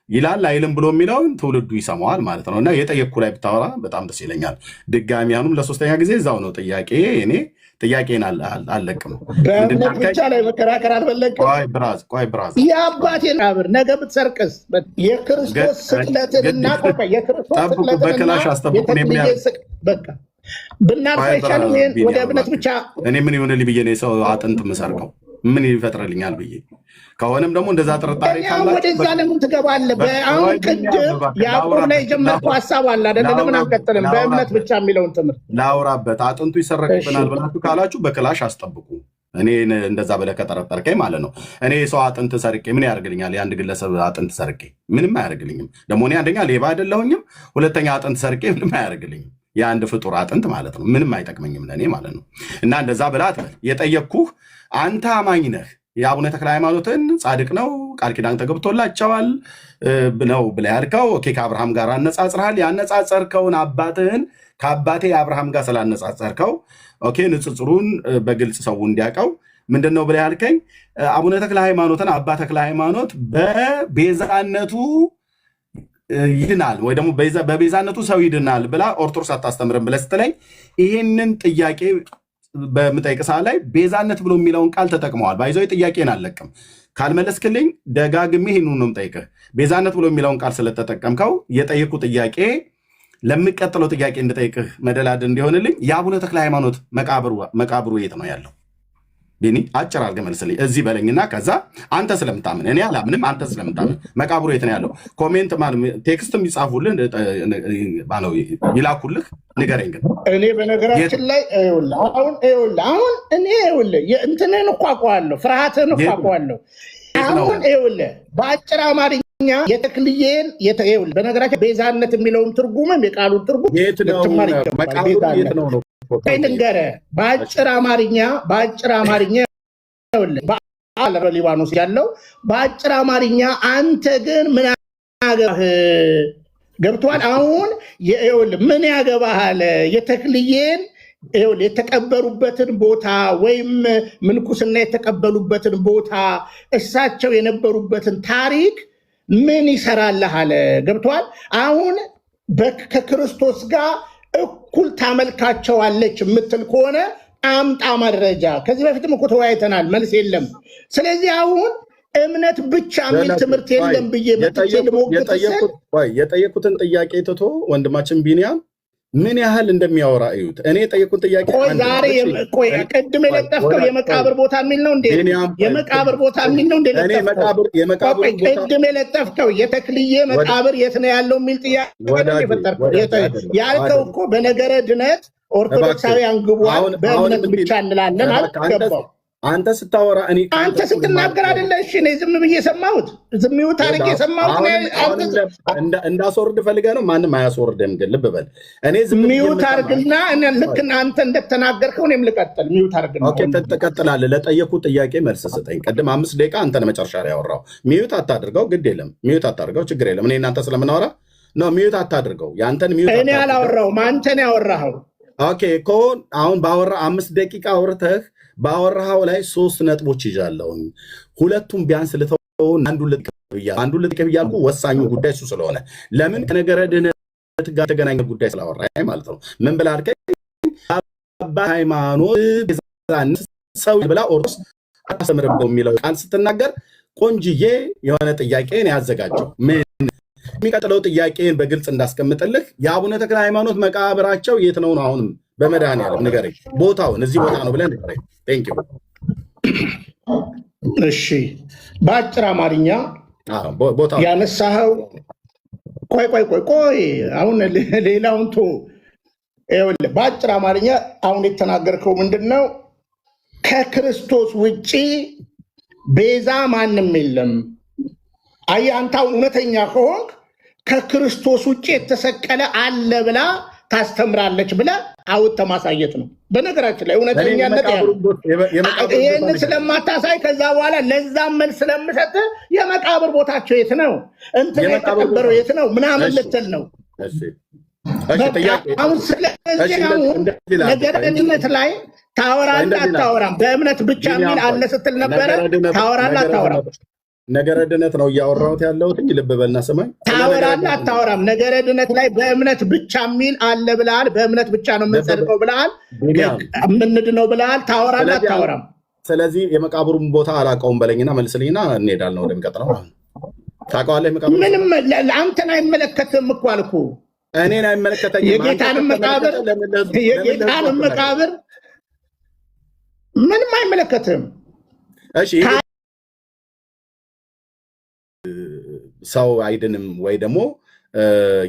ይላል አይልም ብሎ የሚለውን ትውልዱ ይሰማዋል ማለት ነው። እና የጠየቅኩ ላይ ብታወራ በጣም ደስ ይለኛል። ድጋሚ አሁንም ለሶስተኛ ጊዜ እዛው ነው ጥያቄ። እኔ ጥያቄን አልለቅም። በእምነት ብቻ ላይ መከራከር አልፈለግም። ቆይ ብራዝ የአባቴን መቃብር ነገ ብትሰርቅስ የክርስቶስ ስቅለትንና በክላሽ አስጠብቁን በቃ ብናርፍ አይቻልም? ይሄን ወደ እምነት ብቻ እኔ ምን ይሆንልኝ ብዬ ነው የሰው አጥንት የምሰርቀው? ምን ይፈጥርልኛል ብዬ ከሆነም ደግሞ እንደዛ ጥርጣሬ ወደዛ ለምን ትገባለህ? አሁን ቅድም ያዕቆብ ላይ የጀመርኩህ ሀሳብ አለ አይደለ? ለምን አንቀጥልም? በእምነት ብቻ የሚለውን ትምህርት ላውራበት። አጥንቱ ይሰረቅብናል ብላችሁ ካላችሁ በክላሽ አስጠብቁ። እኔ እንደዛ ብለህ ከጠረጠርከኝ ማለት ነው። እኔ የሰው አጥንት ሰርቄ ምን ያደርግልኛል? የአንድ ግለሰብ አጥንት ሰርቄ ምንም አያደርግልኝም። ደግሞ እኔ አንደኛ ሌባ አይደለሁኝም፣ ሁለተኛ አጥንት ሰርቄ ምንም አያደርግልኝም። የአንድ ፍጡር አጥንት ማለት ነው። ምንም አይጠቅመኝም ለእኔ ማለት ነው። እና እንደዛ ብለህ አትበል። የጠየቅኩህ አንተ አማኝ ነህ፣ የአቡነ ተክለ ሃይማኖትን ጻድቅ ነው፣ ቃል ኪዳን ተገብቶላቸዋል ነው ብለህ ያልከው። ኦኬ፣ ከአብርሃም ጋር አነጻጽርሃል። ያነጻጸርከውን አባትህን ከአባቴ የአብርሃም ጋር ስላነጻጸርከው ኦኬ፣ ንጽጽሩን በግልጽ ሰው እንዲያውቀው ምንድን ነው ብለህ ያልከኝ? አቡነ ተክለ ሃይማኖትን አባ ተክለ ሃይማኖት በቤዛነቱ ይድናል ወይ ደግሞ በቤዛነቱ ሰው ይድናል ብላ ኦርቶዶክስ አታስተምርም ብለህ ስትለኝ ይህንን ጥያቄ በምጠይቅ ሰዓት ላይ ቤዛነት ብሎ የሚለውን ቃል ተጠቅመዋል። ባይዘው ጥያቄን አልለቅም ካልመለስክልኝ ደጋግሜ ይህን ነው የምጠይቅህ። ቤዛነት ብሎ የሚለውን ቃል ስለተጠቀምከው የጠየቁ ጥያቄ ለሚቀጥለው ጥያቄ እንድጠይቅህ መደላድ እንዲሆንልኝ የአቡነ ተክለ ሃይማኖት መቃብሩ የት ነው ያለው? ቢኒ አጭር አድርገህ መልስልኝ። እዚህ በለኝና ከዛ አንተ ስለምታምን እኔ አላምንም፣ አንተ ስለምታምን መቃብሩ የት ነው ያለው? ኮሜንት ቴክስትም ይጻፉልህ ይላኩልህ፣ ንገረኝ። ግን እኔ በነገራችን ላይ አሁን እኔ እንትንን እኮ አውቀዋለሁ፣ ፍርሃትን እኮ አውቀዋለሁ። አሁን በአጭር አማርኛ የተክልዬን በነገራችን ቤዛነት የሚለውን ትርጉምም የቃሉን ትርጉም ልትማር ይገባል። ልንገርህ በአጭር አማርኛ ሊባኖስ ያለው በአጭር አማርኛ አንተ ግን ምን ያገባህ? ገብቶሃል? አሁን ምን ያገባሃል? የተክልዬን የተቀበሩበትን ቦታ ወይም ምንኩስና የተቀበሉበትን ቦታ እሳቸው የነበሩበትን ታሪክ ምን ይሰራልሃል? ገብቶሃል? አሁን ከክርስቶስ ጋር እኩል ታመልካቸዋለች የምትል ከሆነ አምጣ መረጃ። ከዚህ በፊትም እኮ ተወያይተናል፣ መልስ የለም። ስለዚህ አሁን እምነት ብቻ የሚል ትምህርት የለም ብዬ የጠየቁትን ጥያቄ ትቶ ወንድማችን ቢኒያም ምን ያህል እንደሚያወራ እዩት። እኔ የጠየቁት ጥያቄ ዛሬ ቅድም የለጠፍከው የመቃብር ቦታ የሚል ነው እንዴ? የመቃብር ቦታ የሚል ነው እንዴ? ቅድም የለጠፍከው የተክልዬ መቃብር የት ነው ያለው የሚል ጥያቄ ያልከው እኮ በነገረ ድነት ኦርቶዶክሳውያን ግቧን በእምነት ብቻ እንላለን አልገባው። አንተ ስታወራ አንተ ስትናገር አይደለ? እሺ እኔ ዝም ብዬ የሰማሁት ዝምዩት አድርጌ የሰማሁት እንዳስወርድ ፈልገህ ነው። ማንም አያስወርድም። ግን ልብ በል እኔ ሚዩት አድርግና ልክ አንተ እንደተናገርከው እኔም ልቀጥል። ሚዩት አድርግና ትቀጥላለህ። ለጠየኩት ጥያቄ መልስ ስጠኝ። ቅድም 5 ደቂቃ አንተን መጨረሻ ላይ ያወራው። ሚዩት አታድርገው፣ ግድ የለም ሚዩት አታድርገው፣ ችግር የለም። እኔ እናንተ ስለምናወራ ነው። ሚዩት አታድርገው። ያንተን ሚዩት እኔ አላወራሁም፣ አንተን ያወራኸው። ኦኬ እኮ አሁን ባወራ 5 ደቂቃ አውርተህ ባወራኸው ላይ 3 ነጥቦች ይዣለሁኝ። ሁለቱም ቢያንስ ልተውን አንዱን ልጥቀ ብያልኩ ወሳኙ ጉዳይ እሱ ስለሆነ ለምን ከነገረ ድህነት ጋር የተገናኘ ጉዳይ ስላወራኝ ማለት ነው። ምን ብላ አልከኝ? አባ ሃይማኖት ሰው ብላ ኦርቶዶክስ አታስተምርም የሚለው ቃል ስትናገር ቆንጅዬ የሆነ ጥያቄን ያዘጋጀው ምን የሚቀጥለው ጥያቄን በግልጽ እንዳስቀምጥልህ የአቡነ ተክለ ሃይማኖት መቃብራቸው የት ነው? አሁንም በመድኃኒዓለም ንገረኝ ቦታውን። እዚህ ቦታ ነው ብለህ ንገረኝ። ቴንክ ዩ። እሺ በአጭር አማርኛ ያነሳኸው ቆይ አሁን ሌላውን ቶ ይኸውልህ በአጭር አማርኛ አሁን የተናገርከው ምንድነው? ከክርስቶስ ውጪ ቤዛ ማንም የለም። አየህ አንተ አሁን እውነተኛ ከሆንክ ከክርስቶስ ውጪ የተሰቀለ አለ ብላ ታስተምራለች ብለ አውጥተህ ማሳየት ነው። በነገራችን ላይ እውነተኛነት ይህን ስለማታሳይ ከዛ በኋላ ለዛም መልስ ስለምሰጥ የመቃብር ቦታቸው የት ነው እንትን የተቀበረው የት ነው ምናምን ልትል ነው። አሁን ስለዚህ አሁን ነገረድነት ላይ ታወራለህ አታወራም? በእምነት ብቻ የሚል አለ ስትል ነበረ። ታወራለህ አታወራም? ነገረ ድነት ነው እያወራሁት ያለሁት። ልብ በልና ስማኝ። ታወራለህ አታወራም? ነገረ ድነት ላይ በእምነት ብቻ የሚል አለ ብለሃል። በእምነት ብቻ ነው የምንጸድቀው ብለሃል። የምንድነው ብለሃል። ታወራለህ አታወራም? ስለዚህ የመቃብሩን ቦታ አላውቀውም በለኝና መልስልኝና እንሄዳለን ወደሚቀጥለው። ታውቀዋለህ? መቃብሩ ምንም አንተን አይመለከትም እኮ አልኩህ። እኔን አይመለከተኝም። የጌታንም መቃብር ምንም አይመለከትም። እሺ ሰው አይድንም ወይ ደግሞ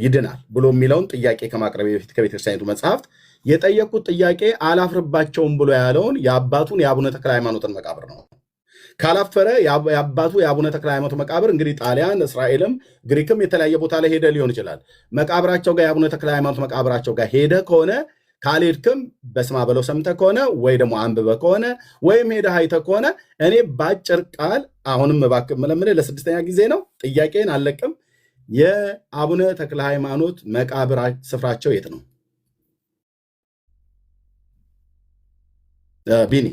ይድናል ብሎ የሚለውን ጥያቄ ከማቅረብ በፊት ከቤተክርስቲያኒቱ መጽሐፍት የጠየቁት ጥያቄ አላፍርባቸውም ብሎ ያለውን የአባቱን የአቡነ ተክለ ሃይማኖትን መቃብር ነው። ካላፈረ የአባቱ የአቡነ ተክለ ሃይማኖት መቃብር እንግዲህ ጣሊያን፣ እስራኤልም ግሪክም የተለያየ ቦታ ላይ ሄደ ሊሆን ይችላል። መቃብራቸው ጋር የአቡነ ተክለ ሃይማኖት መቃብራቸው ጋር ሄደ ከሆነ ካልሄድክም በስማ በለው ሰምተህ ከሆነ ወይ ደግሞ አንብበህ ከሆነ ወይም ሄደህ አይተህ ከሆነ እኔ በአጭር ቃል አሁንም እባክህ የምለምንህ ለስድስተኛ ጊዜ ነው፣ ጥያቄን አልለቅም። የአቡነ ተክለ ሃይማኖት መቃብር ስፍራቸው የት ነው? ቢኒ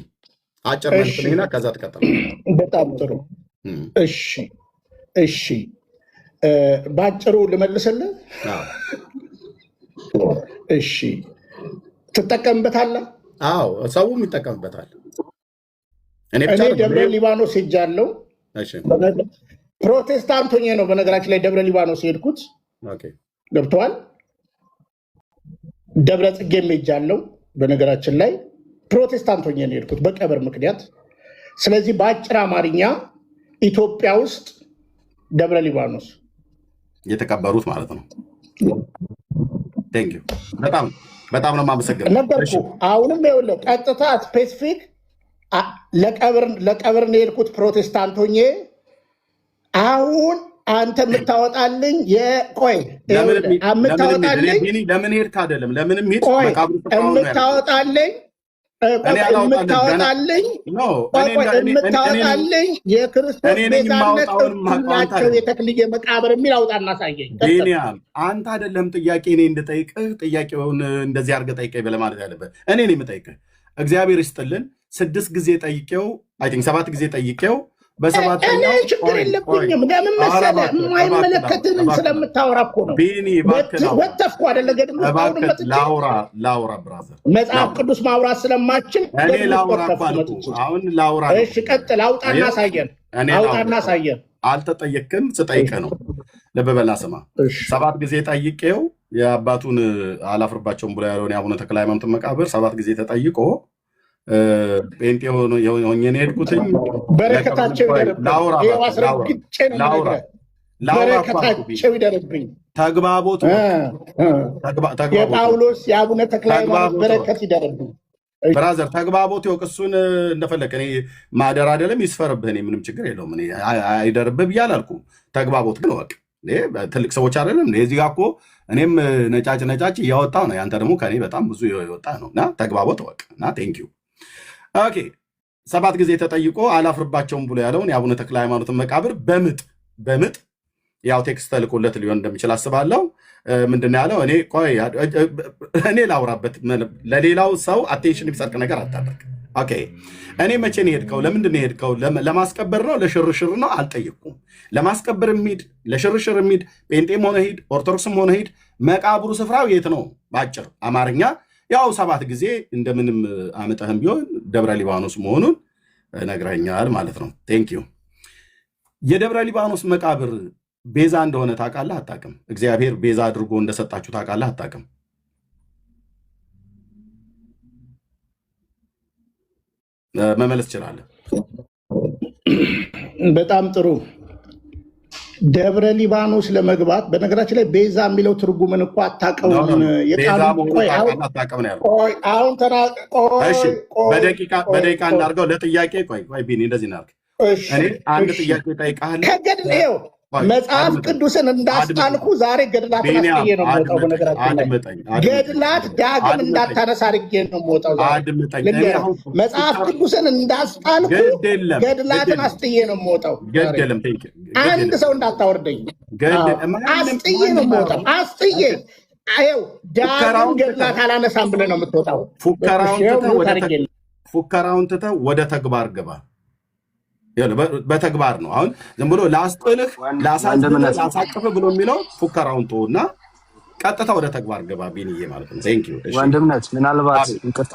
አጭር መልስልኝና ከዛ ትቀጥላለህ። በጣም ጥሩ። እሺ በአጭሩ ልመልስልህ። እሺ ትጠቀምበታለህ? አዎ ሰውም ይጠቀምበታል። እኔ ደብረ ሊባኖስ ሄጃለሁ። ፕሮቴስታንት ሆኜ ነው በነገራችን ላይ ደብረ ሊባኖስ ሄድኩት። ገብተዋል። ደብረ ጽጌም ሄጃለሁ በነገራችን ላይ ፕሮቴስታንት ሆኜ ነው ሄድኩት በቀብር ምክንያት። ስለዚህ በአጭር አማርኛ ኢትዮጵያ ውስጥ ደብረ ሊባኖስ የተቀበሩት ማለት ነው። ቴንክ ዩ በጣም ነው የማመሰግነው። ነበርኩ። አሁንም ይኸውልህ ቀጥታ ስፔሲፊክ ለቀብር ነው የሄድኩት ፕሮቴስታንት ሆኜ። አንተ የምታወጣልኝ ለምን ሄድክ አይደለም፣ ለምንም ሄድ የምታወጣልኝ የክርስቶስ ቤዛነት እኩላቸው የተክልዬ መቃብር የሚል አውጣና አሳየኝ። አንተ አይደለም ጥያቄ እኔ እንድጠይቅህ ጥያቄውን እንደዚህ አድርገህ ጠይቀኝ ብለህ ማለት ያለብህ እኔ ነኝ የምጠይቅህ። እግዚአብሔር ይስጥልን 6 ጊዜ ጠይቄው 7 ጊዜ ጠይቄው በሰባተኛው ችግር የለብኝም። ለምን መሰለህ የማይመለከትህን ስለምታወራ እኮ ነው። ወተፍኩ አይደለ ገድም ላውራ ብራዘር መጽሐፍ ቅዱስ ማውራት ስለማችን አሁን ላውራ። እሺ ቀጥል። አውጣና አሳየን። አልተጠየቅክም፣ ስጠይቅህ ነው። ልብ በልና ስማ። 7 ጊዜ ጠይቄው የአባቱን አላፍርባቸውም ብሎ ያለውን የአቡነ ተክለ ሃይማኖትን መቃብር 7 ጊዜ ተጠይቆ ጴንጤ ሆኜ ነው የሄድኩትኝ። በረከታቸው ይደርብኝ። ተግባቦት የጳውሎስ የአቡነ ተክለ ሃይማኖት በረከት ይደርብኝ። ብራዘር ተግባቦት ይወቅ። እሱን እንደፈለግ እኔ ማደር አይደለም ይስፈርብህ፣ እኔ ምንም ችግር የለውም። እኔ አይደርብህ ብዬ አላልኩም። ተግባቦት ግን ወቅ ትልቅ ሰዎች አይደለም እዚህ ጋ እኮ እኔም ነጫጭ እያወጣ ነው። ያንተ ደግሞ ከኔ በጣም ብዙ የወጣ ነው እና ተግባቦት ወቅ እና ቴንኪው። ኦኬ 7 ጊዜ ተጠይቆ አላፍርባቸውም ብሎ ያለውን የአቡነ ተክለ ሃይማኖትን መቃብር በምጥ ያው ቴክስት ተልኮለት ሊሆን እንደሚችል አስባለሁ። ምንድን ያለው እኔ ላውራበት፣ ለሌላው ሰው አቴንሽን የሚሰርቅ ነገር አታደርግ። ኦኬ እኔ መቼ ነው የሄድከው? ለምንድን ነው የሄድከው? ለማስቀበር ነው? ለሽርሽር ነው? አልጠየቅኩም። ለማስቀበር የሚሄድ ለሽርሽር የሚሄድ ጴንጤም ሆነ ሂድ፣ ኦርቶዶክስም ሆነ ሂድ፣ መቃብሩ ስፍራው የት ነው? በአጭር አማርኛ ያው 7 ጊዜ እንደምንም አመጠህም ቢሆን ደብረ ሊባኖስ መሆኑን ነግረኛል ማለት ነው። ቴንኪዩ። የደብረ ሊባኖስ መቃብር ቤዛ እንደሆነ ታውቃለህ አታውቅም? እግዚአብሔር ቤዛ አድርጎ እንደሰጣችሁ ታውቃለህ አታውቅም? መመለስ ትችላለህ። በጣም ጥሩ። ደብረ ሊባኖስ ለመግባት በነገራችን ላይ ቤዛ የሚለው ትርጉምን እኮ አታውቀውም። አሁን በደቂቃ እናድርገው ለጥያቄ። ቆይ ቢኒ እንደዚህ እናድርግ። እኔ አንድ ጥያቄ እጠይቅሃለሁ። ከገድሌው መጽሐፍ ቅዱስን እንዳስጣልኩ ዛሬ ገድላትን አስጥዬ ነው የምወጣው። በነገራችን ላይ ገድላት ዳግም እንዳታነሳ አድርጌ ነው የምወጣው። መጽሐፍ ቅዱስን እንዳስጣልኩ ገድላትን አስጥዬ ነው የምወጣው። አንድ ሰው እንዳታወርደኝ አስጥዬ ነው የምወጣው። አስጥዬ ይኸው ዳግም ገድላት አላነሳም ብለህ ነው የምትወጣው። ፉከራውን ትተህ ወደ ተግባር ግባ። በተግባር ነው። አሁን ዝም ብሎ ላስጥልህ ላሳቅፍህ ብሎ የሚለው ፉከራውን ተውና ቀጥታ ወደ ተግባር ገባ ቢኒዬ ማለት ነው። ወንድምነት ምናልባት ይቅርታ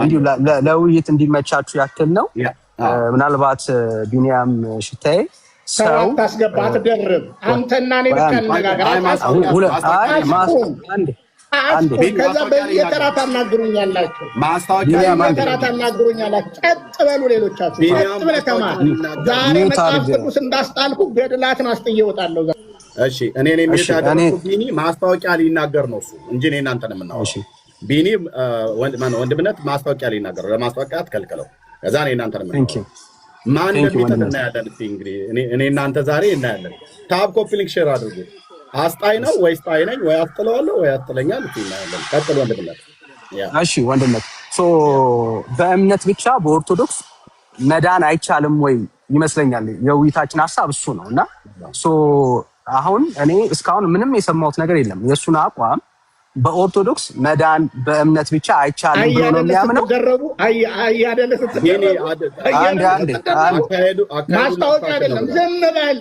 እንዲሁ ለውይይት እንዲመቻችሁ ያክል ነው። ምናልባት ቢኒያም ሽታዬ ሰው ታስገባት ደርብ አንተና እኔ ብቻ እንነጋገር። ከዛ በየተራ ታናግሩኛላችሁ። በየተራ ታናግሩኛላችሁ። ጸጥ በሉ ሌሎቻችሁ፣ ጸጥ ብለህ ተማር። ዛሬ መጽሐፍ ቅዱስ እንዳስጣልኩ ገድላትን አስጥዬ እወጣለሁ። እሺ እኔ ቢኒ ማስታወቂያ ሊናገር ነው እሱ እንጂ እኔ እናንተን የምናወራው። ቢኒ ወንድምነት ማስታወቂያ ሊናገር ነው። ለማስታወቂያ አትከልክለው። ከዛ እኔ እናንተን የምናወራው ማን እንደሚጠቅም እናያለን። እንግዲህ እኔ እናንተ ዛሬ እናያለን። ታብ ኮፒ ሊንክ ሼር አድርጉ። አስጣይ ነው ወይስ ጣይ ነኝ? ወይ አስጥለዋለሁ ወይ አስጥለኛል። ቀጥል ወንድምነት። እሺ ወንድምነት፣ በእምነት ብቻ በኦርቶዶክስ መዳን አይቻልም ወይ ይመስለኛል። የውይይታችን ሀሳብ እሱ ነው እና አሁን እኔ እስካሁን ምንም የሰማሁት ነገር የለም። የእሱን አቋም በኦርቶዶክስ መዳን በእምነት ብቻ አይቻልም ብሎ ነው የሚያምነው። ማስታወቂያ አይደለም። ዝም በል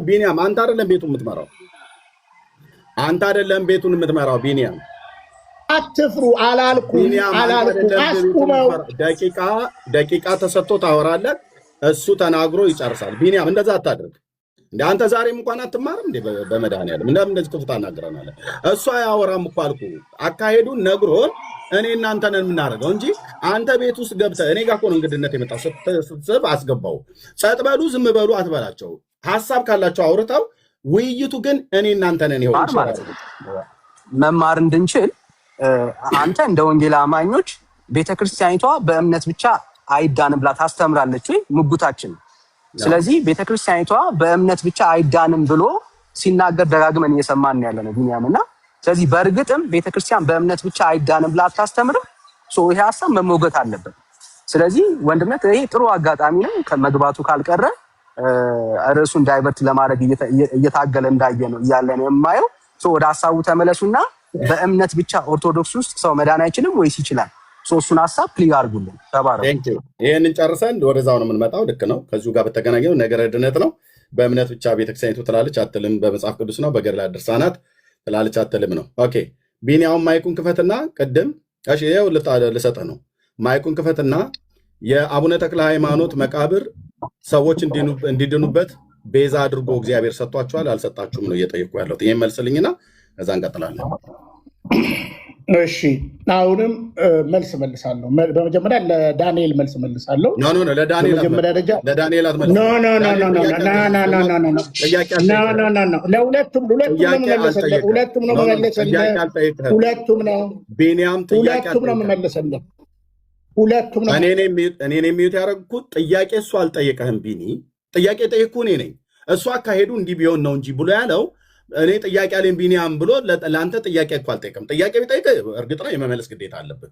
ቢኒያም፣ አንተ አይደለም ቤቱን የምትመራው። አንተ አይደለም ቤቱን የምትመራው ቢኒያም። አትፍሩ አላልኩም። አስቁመው። ደቂቃ ተሰጥቶ ታወራለህ። እሱ ተናግሮ ይጨርሳል። ቢኒያም እንደዛ አታድርግ። እንደ አንተ ዛሬም እንኳን አትማርም እንዴ? በመድኃኒዓለም እንደዚህ ክፉ ታናግረናለህ። እሱ አያወራም እኮ አልኩህ። አካሄዱን ነግሮን እኔ እናንተ ነን የምናደርገው እንጂ አንተ ቤት ውስጥ ገብተህ እኔ ጋር እኮ ነው እንግድነት የመጣው። ስትስብ አስገባው። ጸጥ በሉ ዝም በሉ አትበላቸው። ሀሳብ ካላቸው አውርተው፣ ውይይቱ ግን እኔ እናንተ ነን ይሆን መማር እንድንችል አንተ እንደ ወንጌል አማኞች ቤተክርስቲያኒቷ በእምነት ብቻ አይዳንም ብላ ታስተምራለች ወይ? ሙግታችን። ስለዚህ ቤተክርስቲያኒቷ በእምነት ብቻ አይዳንም ብሎ ሲናገር ደጋግመን እየሰማን ያለ ነው ቢኒያም። እና ስለዚህ በእርግጥም ቤተክርስቲያን በእምነት ብቻ አይዳንም ብላ አታስተምርም። ይሄ ሀሳብ መሞገት አለበት። ስለዚህ ወንድምነት ይሄ ጥሩ አጋጣሚ ነው። ከመግባቱ ካልቀረ ርዕሱን ዳይቨርት ለማድረግ እየታገለ እንዳየ ነው እያለ ነው የማየው። ወደ ሀሳቡ ተመለሱና በእምነት ብቻ ኦርቶዶክስ ውስጥ ሰው መዳን አይችልም ወይስ ይችላል? እሱን ሀሳብ ፕሊዝ አድርጉልን። ይህንን ጨርሰን ወደዛው ነው የምንመጣው። ልክ ነው። ከዚሁ ጋር በተገናኘው ነገረ ድነት ነው። በእምነት ብቻ ቤተክርስቲያኒቱ ትላለች አትልም፣ በመጽሐፍ ቅዱስ ነው፣ በገድላት ድርሳናት ትላለች አትልም ነው። ኦኬ ቢኒያውን ማይኩን ክፈትና ቅድም ይኸው ልሰጥህ ነው። ማይኩን ክፈትና የአቡነ ተክለ ሃይማኖት መቃብር ሰዎች እንዲድኑበት ቤዛ አድርጎ እግዚአብሔር ሰጥቷቸዋል አልሰጣችሁም ነው እየጠየቁ ያለሁት። ይህን መልስልኝና ከዛ እንቀጥላለን። እሺ አሁንም መልስ መልሳለሁ። በመጀመሪያ ለዳንኤል መልስ መልሳለሁ። ሁለቱም ነው መመለሰልህ። እኔ የሚዩት ያደረግኩት ጥያቄ እሱ አልጠየቀህም ቢኒ። ጥያቄ ጠየቅኩ እኔ ነኝ። እሱ አካሄዱ እንዲህ ቢሆን ነው እንጂ ብሎ ያለው እኔ ጥያቄ አለኝ ቢኒያም ብሎ ለአንተ ጥያቄ እኮ አልጠየቅም። ጥያቄ ቢጠይቅ እርግጥ ነው የመመለስ ግዴታ አለብን።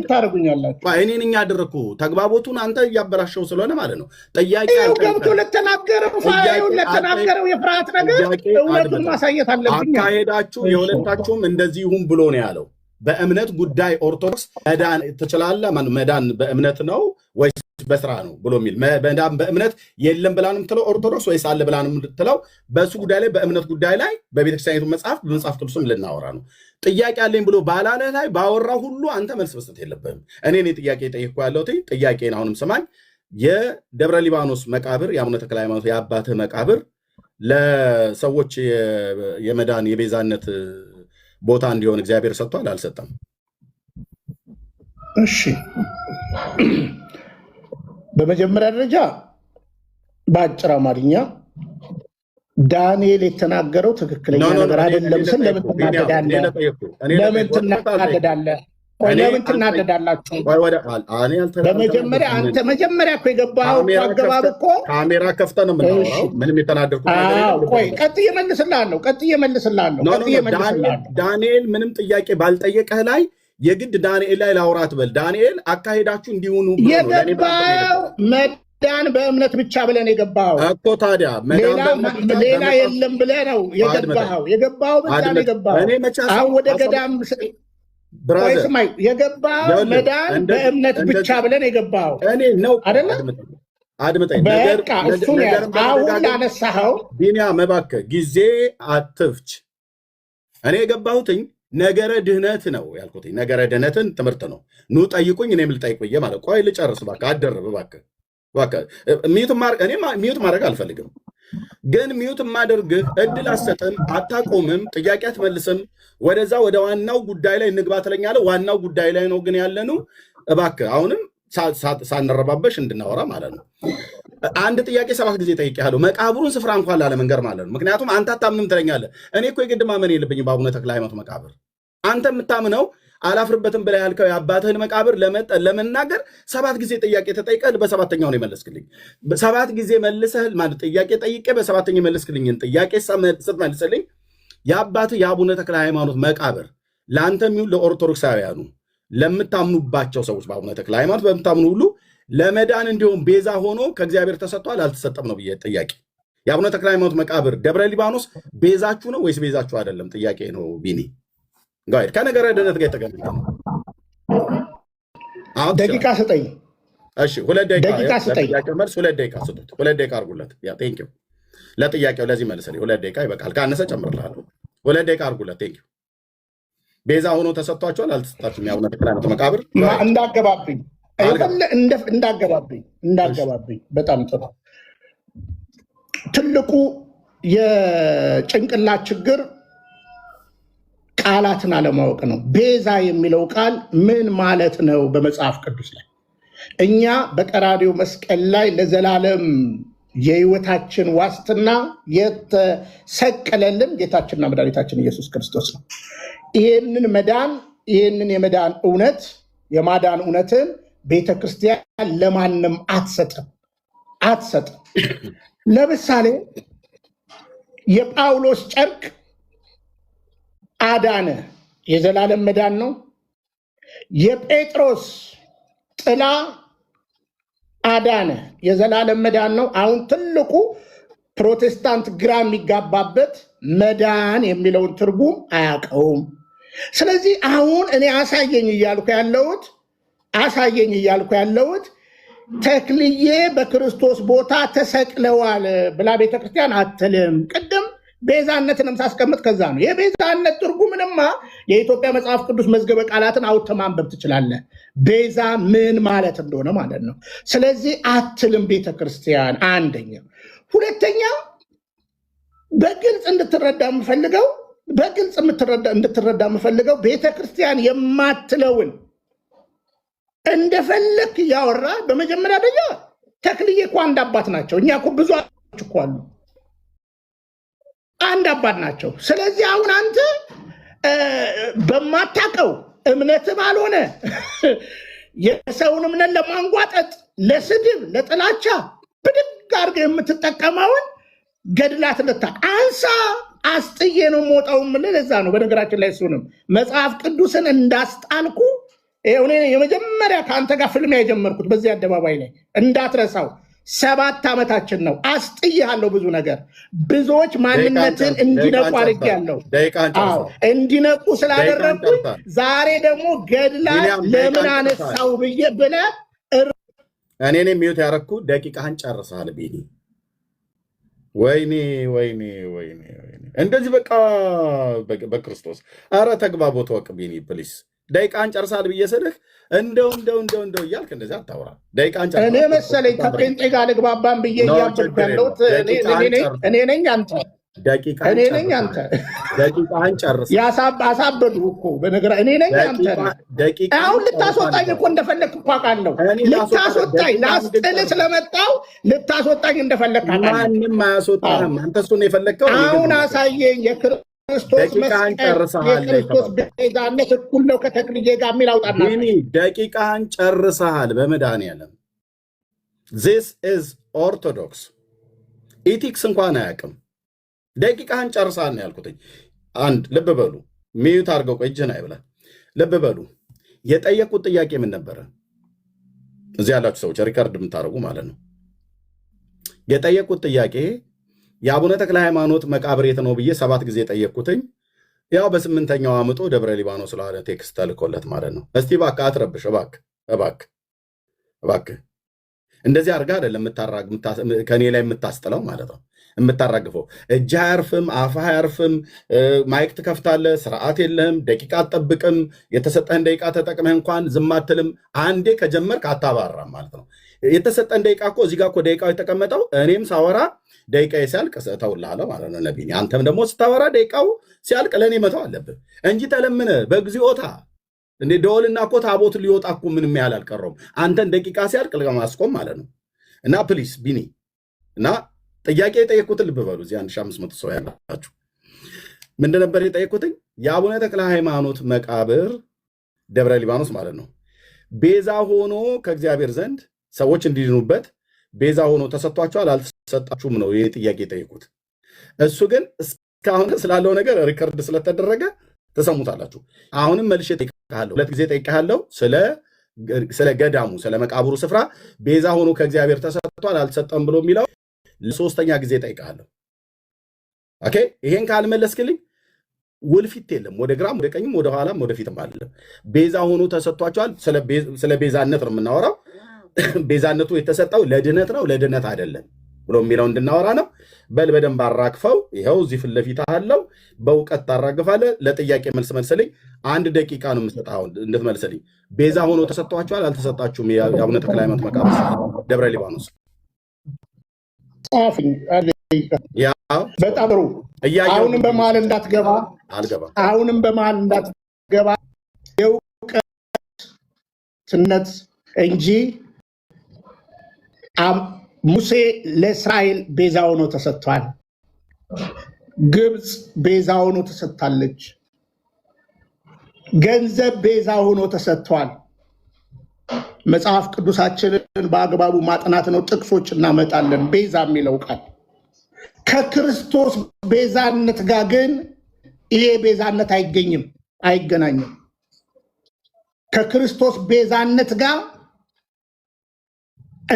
ታደርጉኛላችሁ። እኔን እኛ ያደረግኩ ተግባቦቱን አንተ እያበላሸው ስለሆነ ማለት ነው። ጥያቄ ገብቶ ለተናገረው የፍርሃት ነገር እውነቱን ማሳየት አለብኝ። አካሄዳችሁ የሁለታችሁም እንደዚህ ይሁን ብሎ ነው ያለው። በእምነት ጉዳይ ኦርቶዶክስ መዳን ትችላለህ። መዳን በእምነት ነው ወይስ በስራ ነው ብሎ የሚል መዳን በእምነት የለም ብላ ነው የምትለው ኦርቶዶክስ ወይስ አለ ብላ ነው የምትለው? በእሱ ጉዳይ ላይ በእምነት ጉዳይ ላይ በቤተክርስቲያኒቱ መጽሐፍ በመጽሐፍ ቅዱስም ልናወራ ነው። ጥያቄ አለኝ ብሎ ባላለ ላይ ባወራ ሁሉ አንተ መልስ መስጠት የለብህም። እኔ ጥያቄ ጠይቄ ያለሁት ጥያቄን አሁንም ስማኝ። የደብረ ሊባኖስ መቃብር የአቡነ ተክለ ሃይማኖት የአባትህ መቃብር ለሰዎች የመዳን የቤዛነት ቦታ እንዲሆን እግዚአብሔር ሰጥቷል አልሰጠም? እሺ በመጀመሪያ ደረጃ በአጭር አማርኛ ዳንኤል የተናገረው ትክክለኛ ነገር አይደለም ስል ለምን ትናደዳለህ? ለምን ትናደዳላችሁ? በመጀመሪያ አንተ መጀመሪያ እኮ የገባኸው አገባብ እኮ ካሜራ ከፍተህ ነው የምናወራው። ምንም የተናደድኩት ነገር የለም። ቆይ ቀጥዬ እመልስልሃለሁ። ዳንኤል ምንም ጥያቄ ባልጠየቀህ ላይ የግድ ዳንኤል ላይ ላውራት በል። ዳንኤል አካሄዳችሁ እንዲሆኑ የገባው መዳን በእምነት ብቻ ብለን የገባው እኮ ታዲያ ሌላ የለም ብለህ ነው የገባው በዛ ነው የገባው። አሁን ወደ ገዳም ስማይ የገባው መዳን በእምነት ብቻ ብለን የገባው አይደለም። አድምጠኝ። በቃ እሱን አሁን ላነሳኸው ቢኒያም እባክህ ጊዜ አትፍች። እኔ የገባሁትኝ ነገረ ድህነት ነው ያልኩት። ነገረ ድህነትን ትምህርት ነው። ኑ ጠይቁኝ እኔም ልጠይቅ ብዬ ማለት። ቆይ ልጨርስ እባክህ፣ አትደርብ እባክህ። ሚዩት ማድረግ አልፈልግም፣ ግን ሚዩት ማደርግህ እድል አትሰጥም፣ አታቆምም፣ ጥያቄ አትመልስም። ወደዛ ወደ ዋናው ጉዳይ ላይ እንግባ ትለኛለህ። ዋናው ጉዳይ ላይ ነው ግን ያለነው። እባክህ አሁንም ሳንረባበሽ እንድናወራ ማለት ነው። አንድ ጥያቄ 7 ጊዜ ጠይቄሃለሁ፣ መቃብሩን ስፍራ እንኳን ላለመንገር ማለት ነው። ምክንያቱም አንተ አታምንም ትለኛለህ። እኔ እኮ የግድ ማመን የለብኝም በአቡነ ተክለ ሃይማኖት መቃብር። አንተ የምታምነው አላፍርበትም ብለህ ያልከው የአባትህን መቃብር ለመናገር 7 ጊዜ ጥያቄ ተጠይቀህ በ7ኛው ነው የመለስክልኝ። 7 ጊዜ መልሰህ ማለት ጥያቄ ጠይቄ በ7ኛው የመለስክልኝን ጥያቄ ስትመልስልኝ የአባትህ የአቡነ ተክለ ሃይማኖት መቃብር ለአንተም ይሁን ለኦርቶዶክሳውያኑ ለምታምኑባቸው ሰዎች በአቡነ ተክለ ሃይማኖት በምታምኑ ሁሉ ለመዳን እንዲሁም ቤዛ ሆኖ ከእግዚአብሔር ተሰጥቷል አልተሰጠም ነው ብዬ ጥያቄ። የአቡነ ተክለ ሃይማኖት መቃብር ደብረ ሊባኖስ ቤዛችሁ ነው ወይስ ቤዛችሁ አይደለም? ጥያቄ ነው ቢኒ። ጋይድ ከነገረ ድህነት ጋር የተገናኘ ነው። ደቂቃ ስጠኝ። እሺ 2 ደቂቃ ስጠኝ። መልስ 2 ደቂቃ ስጡት። 2 ደቂቃ አድርጉለት። ያ ቴንክ ዩ ለጥያቄው ለዚህ መልስልኝ። 2 ደቂቃ ይበቃል። ካነሰ ጨምርልሃለሁ። 2 ደቂቃ አድርጉለት። ቴንክ ዩ ቤዛ ሆኖ ተሰጥቷቸዋል አልተሰጣችሁም? የአቡነ ተክለ ሃይማኖት መቃብር እንዳገባብኝ በጣም ጥሩ። ትልቁ የጭንቅላት ችግር ቃላትን አለማወቅ ነው። ቤዛ የሚለው ቃል ምን ማለት ነው? በመጽሐፍ ቅዱስ ላይ እኛ በቀራንዮ መስቀል ላይ ለዘላለም የህይወታችን ዋስትና የተሰቀለልን ጌታችንና መድኃኒታችን ኢየሱስ ክርስቶስ ነው። ይህንን የመዳን እውነት የማዳን እውነትን ቤተክርስቲያን ለማንም አትሰጥም። ለምሳሌ የጳውሎስ ጨርቅ አዳነ፣ የዘላለም መዳን ነው። የጴጥሮስ ጥላ አዳነ፣ የዘላለም መዳን ነው። አሁን ትልቁ ፕሮቴስታንት ግራ የሚጋባበት መዳን የሚለውን ትርጉም አያውቀውም። ስለዚህ አሁን እኔ አሳየኝ እያልኩ ያለሁት ተክልዬ በክርስቶስ ቦታ ተሰቅለዋል ብላ ቤተክርስቲያን አትልም። ቅድም ቤዛነትንም ሳስቀምጥ ከዛ ነው። የቤዛነት ትርጉምንማ የኢትዮጵያ መጽሐፍ ቅዱስ መዝገበ ቃላትን አውጥተህ ማንበብ ትችላለህ። ቤዛ ምን ማለት እንደሆነ ማለት ነው። ስለዚህ አትልም ቤተክርስቲያን። አንደኛ። ሁለተኛ በግልጽ እንድትረዳ የምፈልገው ቤተክርስቲያን የማትለውን እንደፈለክ እያወራ በመጀመሪያ ደረጃ ተክልዬ እኮ አንድ አባት ናቸው። እኛ እኮ ብዙ እኮ አሉ፣ አንድ አባት ናቸው። ስለዚህ አሁን አንተ በማታውቀው እምነት ባልሆነ የሰውን እምነት ለማንጓጠጥ፣ ለስድብ፣ ለጥላቻ ብድግ አድርገህ የምትጠቀመውን ገድላት አንሳ። አስጥዬ ነው የምወጣው የምልህ ለዛ ነው። በነገራችን ላይ እሱንም መጽሐፍ ቅዱስን እንዳስጣልኩ የመጀመሪያ ከአንተ ጋር ፍልሚያ የጀመርኩት በዚህ አደባባይ ላይ እንዳትረሳው። 7 ዓመታችን ነው። አስጥያለሁ ብዙ ነገር። ብዙዎች ማንነትን እንዲነቁ አድርጌያለሁ። እንዲነቁ ስላደረግኩኝ ዛሬ ደግሞ ገድላት ለምን አነሳው ብለህ እኔ ሚዩት ያደረግኩ ደቂቃህን ጨርሰሃል ቢኒ። ወይኔ እንደዚህ በቃ በክርስቶስ አረ ተግባቦት ወቅ ቢኒ ፕሊስ። ደቂቃህን ጨርሰሃል ብዬ ስልህ እንደው እያልክ እንደዚህ አታውራ። ደቂቃህን ጨርሰሃል። እኔ መሰለኝ ከጴንጤ ጋር ልግባባን ብዬ እያበድኩ ያለሁት እኔ ነኝ አንተ እኔ ነኝ አንተ ደቂቃህን ጨርስ። አሳበዱ እኮ በነገር እኔ ነኝ አንተ አሁን ልታስወጣኝ እኮ እንደፈለክ እኮ አውቃለሁ። ልታስወጣኝ ላስጥል ስለመጣው ልታስወጣኝ እንደፈለክ አውቃለሁ። ማንም አያስወጣህም። አንተ እሱን የፈለግከው አሁን አሳየኝ። የክርስቶስ የክርስቶስ ቤዛነት እኩል ነው ከተክልዬ ጋር የሚል አውጣና ደቂቃህን ጨርሰሃል። በመድኃኒዓለም ዚስ ኢዝ ኦርቶዶክስ ኢቲክስ እንኳን አያውቅም። ደቂቃህን ጨርሰሃል ነው ያልኩትኝ። አንድ ልብ በሉ። ሚዩት አድርገው ቆይ፣ እጅህን አይብላል። ልብ በሉ። የጠየቁት ጥያቄ ምን ነበረ? እዚህ ያላችሁ ሰዎች ሪከርድ የምታደርጉ ማለት ነው። የጠየቁት ጥያቄ የአቡነ ተክለ ሃይማኖት መቃብር የት ነው ብዬ 7 ጊዜ ጠየቅኩትኝ። ያው በ8ኛው አምጦ ደብረ ሊባኖስ ስለሆነ ቴክስት ተልኮለት ማለት ነው። እስቲ እባክህ አትረብሽ፣ እባክህ እንደዚህ አድርጋ አይደለም ከኔ ላይ የምታስጥለው ማለት ነው። የምታራግፈው እጅህ አያርፍም፣ አፍህ አያርፍም። ማይክ ትከፍታለህ፣ ስርዓት የለህም፣ ደቂቃ አትጠብቅም። የተሰጠህን ደቂቃ ተጠቅመህ እንኳን ዝም አትልም። አንዴ ከጀመርክ አታባራም ማለት ነው። የተሰጠን ደቂቃ እኮ እዚህ ጋር እኮ ደቂቃው የተቀመጠው እኔም ሳወራ ደቂቃ ሲያልቅ እተውልሃለሁ ማለት ነው። ነቢይ አንተም ደግሞ ስታወራ ደቂቃው ሲያልቅ ለእኔ መተው አለብህ እንጂ ተለምነ በግዚኦታ እንዴ ደወልና እኮ ታቦት ሊወጣ እኮ ምንም ያህል አልቀረውም። አንተን ደቂቃ ሲያልቅ ለማስቆም ማለት ነው። እና ፕሊስ ቢኒ እና ጥያቄ የጠየኩትን ልብ በሉ። እዚህ 1500 ሰው ያላችሁ ምንድን ነበር የጠየኩትኝ? የአቡነ ተክለ ሃይማኖት መቃብር ደብረ ሊባኖስ ማለት ነው ቤዛ ሆኖ ከእግዚአብሔር ዘንድ ሰዎች እንዲድኑበት ቤዛ ሆኖ ተሰጥቷቸዋል አልተሰጣችሁም ነው ይህ ጥያቄ የጠየቁት። እሱ ግን እስካሁን ስላለው ነገር ሪከርድ ስለተደረገ ተሰሙታላችሁ። አሁንም መልሼ ጠይቄሃለሁ፣ 2 ጊዜ ጠይቄሃለሁ። ስለ ገዳሙ ስለ መቃብሩ ስፍራ ቤዛ ሆኖ ከእግዚአብሔር ተሰጥቷል አልተሰጠም ብሎ የሚለው ለ3ኛ ጊዜ ጠይቄሃለሁ። ኦኬ፣ ይሄን ካልመለስክልኝ ውልፊት የለም። ወደ ግራም ወደ ቀኝም ወደ ኋላም ወደፊትም አይደለም። ቤዛ ሆኖ ተሰጥቷቸዋል። ስለ ቤዛነት ነው የምናወራው። ቤዛነቱ የተሰጠው ለድነት ነው ለድነት አይደለም ብሎ የሚለው እንድናወራ ነው። በል በደንብ አራግፈው። ይኸው እዚህ ፊት ለፊት አለው። በእውቀት ታራግፋለህ። ለጥያቄ መልስ መልስልኝ። 1 ደቂቃ ነው የምሰጥህ አሁን እንድትመልስልኝ። ቤዛ ሆኖ ተሰጥቷቸዋል አልተሰጣችሁም? የአቡነ ተክለ ሃይማኖት መቃብር ደብረ ሊባኖስ በጣም ጥሩ። አሁንም በመሀል እንዳትገባ አልገባም። አሁንም በመሀል እንዳትገባ የእውቀትነት እንጂ ሙሴ ለእስራኤል ቤዛ ሆኖ ተሰጥቷል። ግብፅ ቤዛ ሆኖ ተሰጥታለች። ገንዘብ ቤዛ ሆኖ ተሰጥቷል። መጽሐፍ ቅዱሳችንን በአግባቡ ማጥናት ነው። ጥቅሶች እናመጣለን። ቤዛ የሚለው ቃል ከክርስቶስ ቤዛነት ጋር ግን ይሄ ቤዛነት አይገናኝም። ከክርስቶስ ቤዛነት ጋር